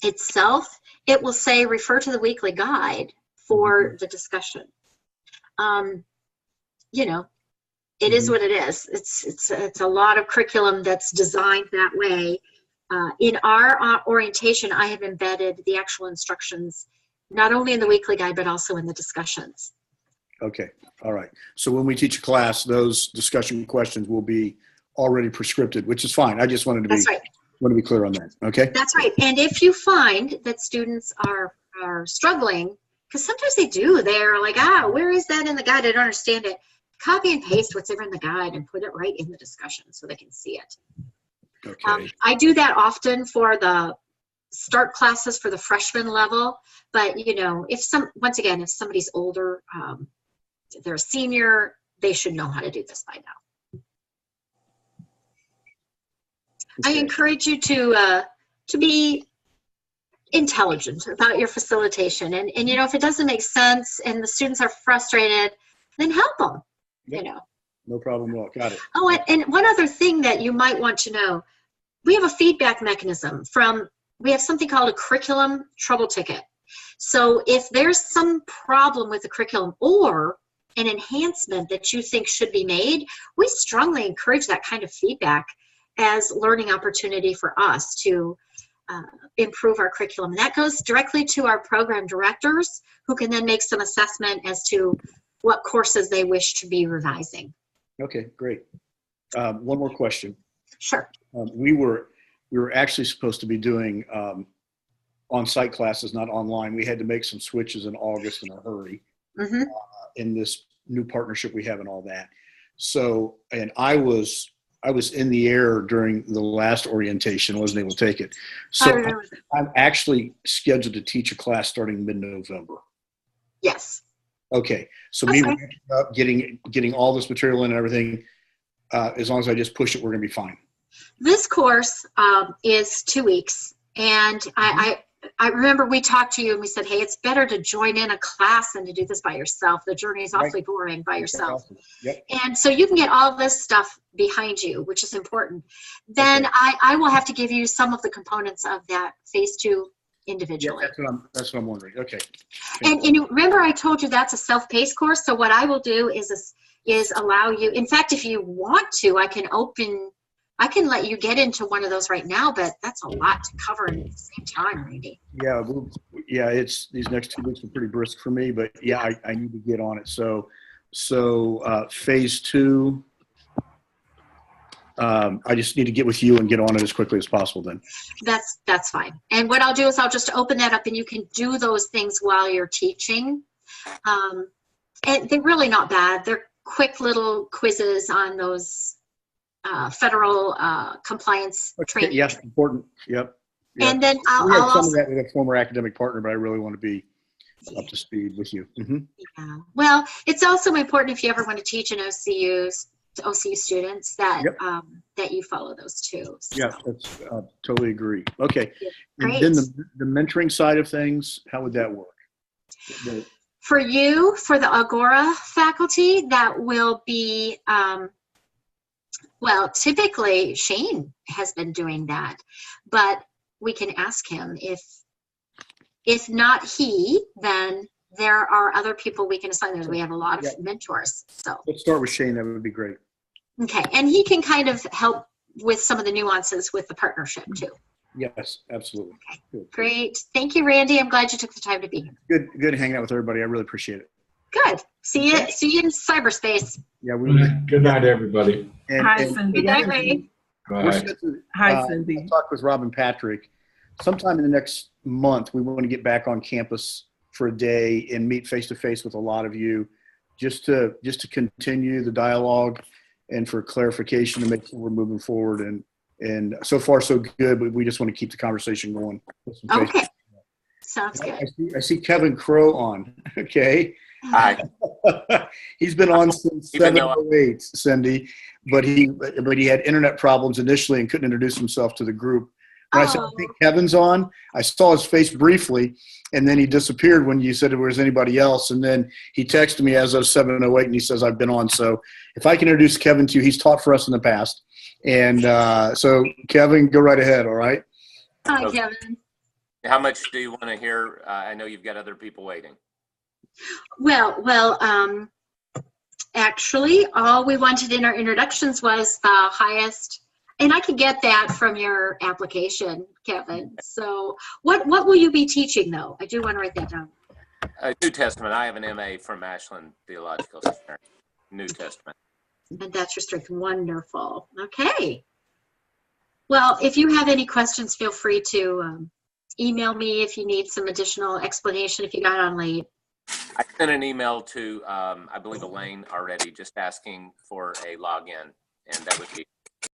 itself, it will say refer to the weekly guide for the discussion. You know, it is what it is. It's a lot of curriculum that's designed that way. In our orientation, I have embedded the actual instructions, not only in the weekly guide, but also in the discussions. Okay. All right. So when we teach a class, those discussion questions will be already prescripted, which is fine. I just wanted to be, want to be clear on that. Okay. That's right. And if you find that students are struggling, because sometimes they do, they're like, where is that in the guide? I don't understand it. Copy and paste what's ever in the guide and put it right in the discussion so they can see it. Okay. I do that often for the start classes for the freshman level, but you know, if somebody's older, they're a senior, they should know how to do this by now. Okay. I encourage you to be intelligent about your facilitation, and you know, if it doesn't make sense and the students are frustrated, then help them. Yep. You know. No problem at all. Got it. Oh, and one other thing that you might want to know, we have a feedback mechanism we have something called a curriculum trouble ticket. So if there's some problem with the curriculum or an enhancement that you think should be made, we strongly encourage that kind of feedback as learning opportunity for us to improve our curriculum. And that goes directly to our program directors, who can then make some assessment as to what courses they wish to be revising. Okay, great. One more question. Sure. We were actually supposed to be doing on-site classes, not online. We had to make some switches in August in a hurry in this new partnership we have and all that. So, and I was in the air during the last orientation, wasn't able to take it. So I'm actually scheduled to teach a class starting mid-November. Yes. Okay. So that's me getting all this material in and everything, as long as I just push it, we're going to be fine. This course is 2 weeks, and I remember we talked to you and we said, hey, it's better to join in a class than to do this by yourself. The journey is awfully boring by yourself. Yep. And so you can get all this stuff behind you, which is important. Then I will have to give you some of the components of that phase 2 individually. Yeah, that's what I'm wondering. Okay. And you remember I told you that's a self-paced course. So what I will do is allow you, in fact, if you want to, I can let you get into one of those right now, but that's a lot to cover at the same time, Randy. Yeah, it's these next 2 weeks are pretty brisk for me, but yeah, I need to get on it. So phase 2, I just need to get with you and get on it as quickly as possible then. That's fine. And what I'll do is I'll just open that up and you can do those things while you're teaching. And they're really not bad. They're quick little quizzes on those federal compliance training. Yes, important. Yep. And then I'll some also, of that with a former academic partner, but I really want to be up to speed with you. Yeah. Well, it's also important if you ever want to teach an OCU students that that you follow those too. So. Yeah, that's totally agree. Okay. Great. And then the mentoring side of things, how would that work? For you, for the Agora faculty, that will be, well, typically Shane has been doing that, but we can ask him if not he, then there are other people we can assign there. We have a lot of mentors. So let's start with Shane. That would be great. Okay. And he can kind of help with some of the nuances with the partnership too. Yes, absolutely. Okay. Good. Great. Thank you, Randy. I'm glad you took the time to be here. Good hanging out with everybody. I really appreciate it. Good. See you in cyberspace. Yeah. Good night, everybody. Hi, Cindy. Good night, Ray. Hi, Cindy. I talked with Rob and Patrick. Sometime in the next month, we want to get back on campus for a day and meet face to face with a lot of you, just to continue the dialogue and for clarification to make sure we're moving forward. And so far so good, but we just want to keep the conversation going. Okay. Sounds good. I see Kevin Crow on. Okay. Hi. He's been on since 7:08, Cindy, but he had internet problems initially and couldn't introduce himself to the group. When I said, I think Kevin's on, I saw his face briefly, and then he disappeared when you said there was anybody else. And then he texted me as of 7:08, and he says, I've been on. So if I can introduce Kevin to you, he's taught for us in the past. And so, Kevin, go right ahead, all right? Hi, Kevin. How much do you want to hear? I know you've got other people waiting. Well, actually, all we wanted in our introductions was the highest And I can get that from your application, Kevin. So what will you be teaching, though? I do want to write that down. New Testament. I have an MA from Ashland Theological Seminary. New Testament. And that's your strength. Wonderful. Okay. Well, if you have any questions, feel free to email me if you need some additional explanation if you got on late. I sent an email to, I believe, Elaine already, just asking for a login, and that would be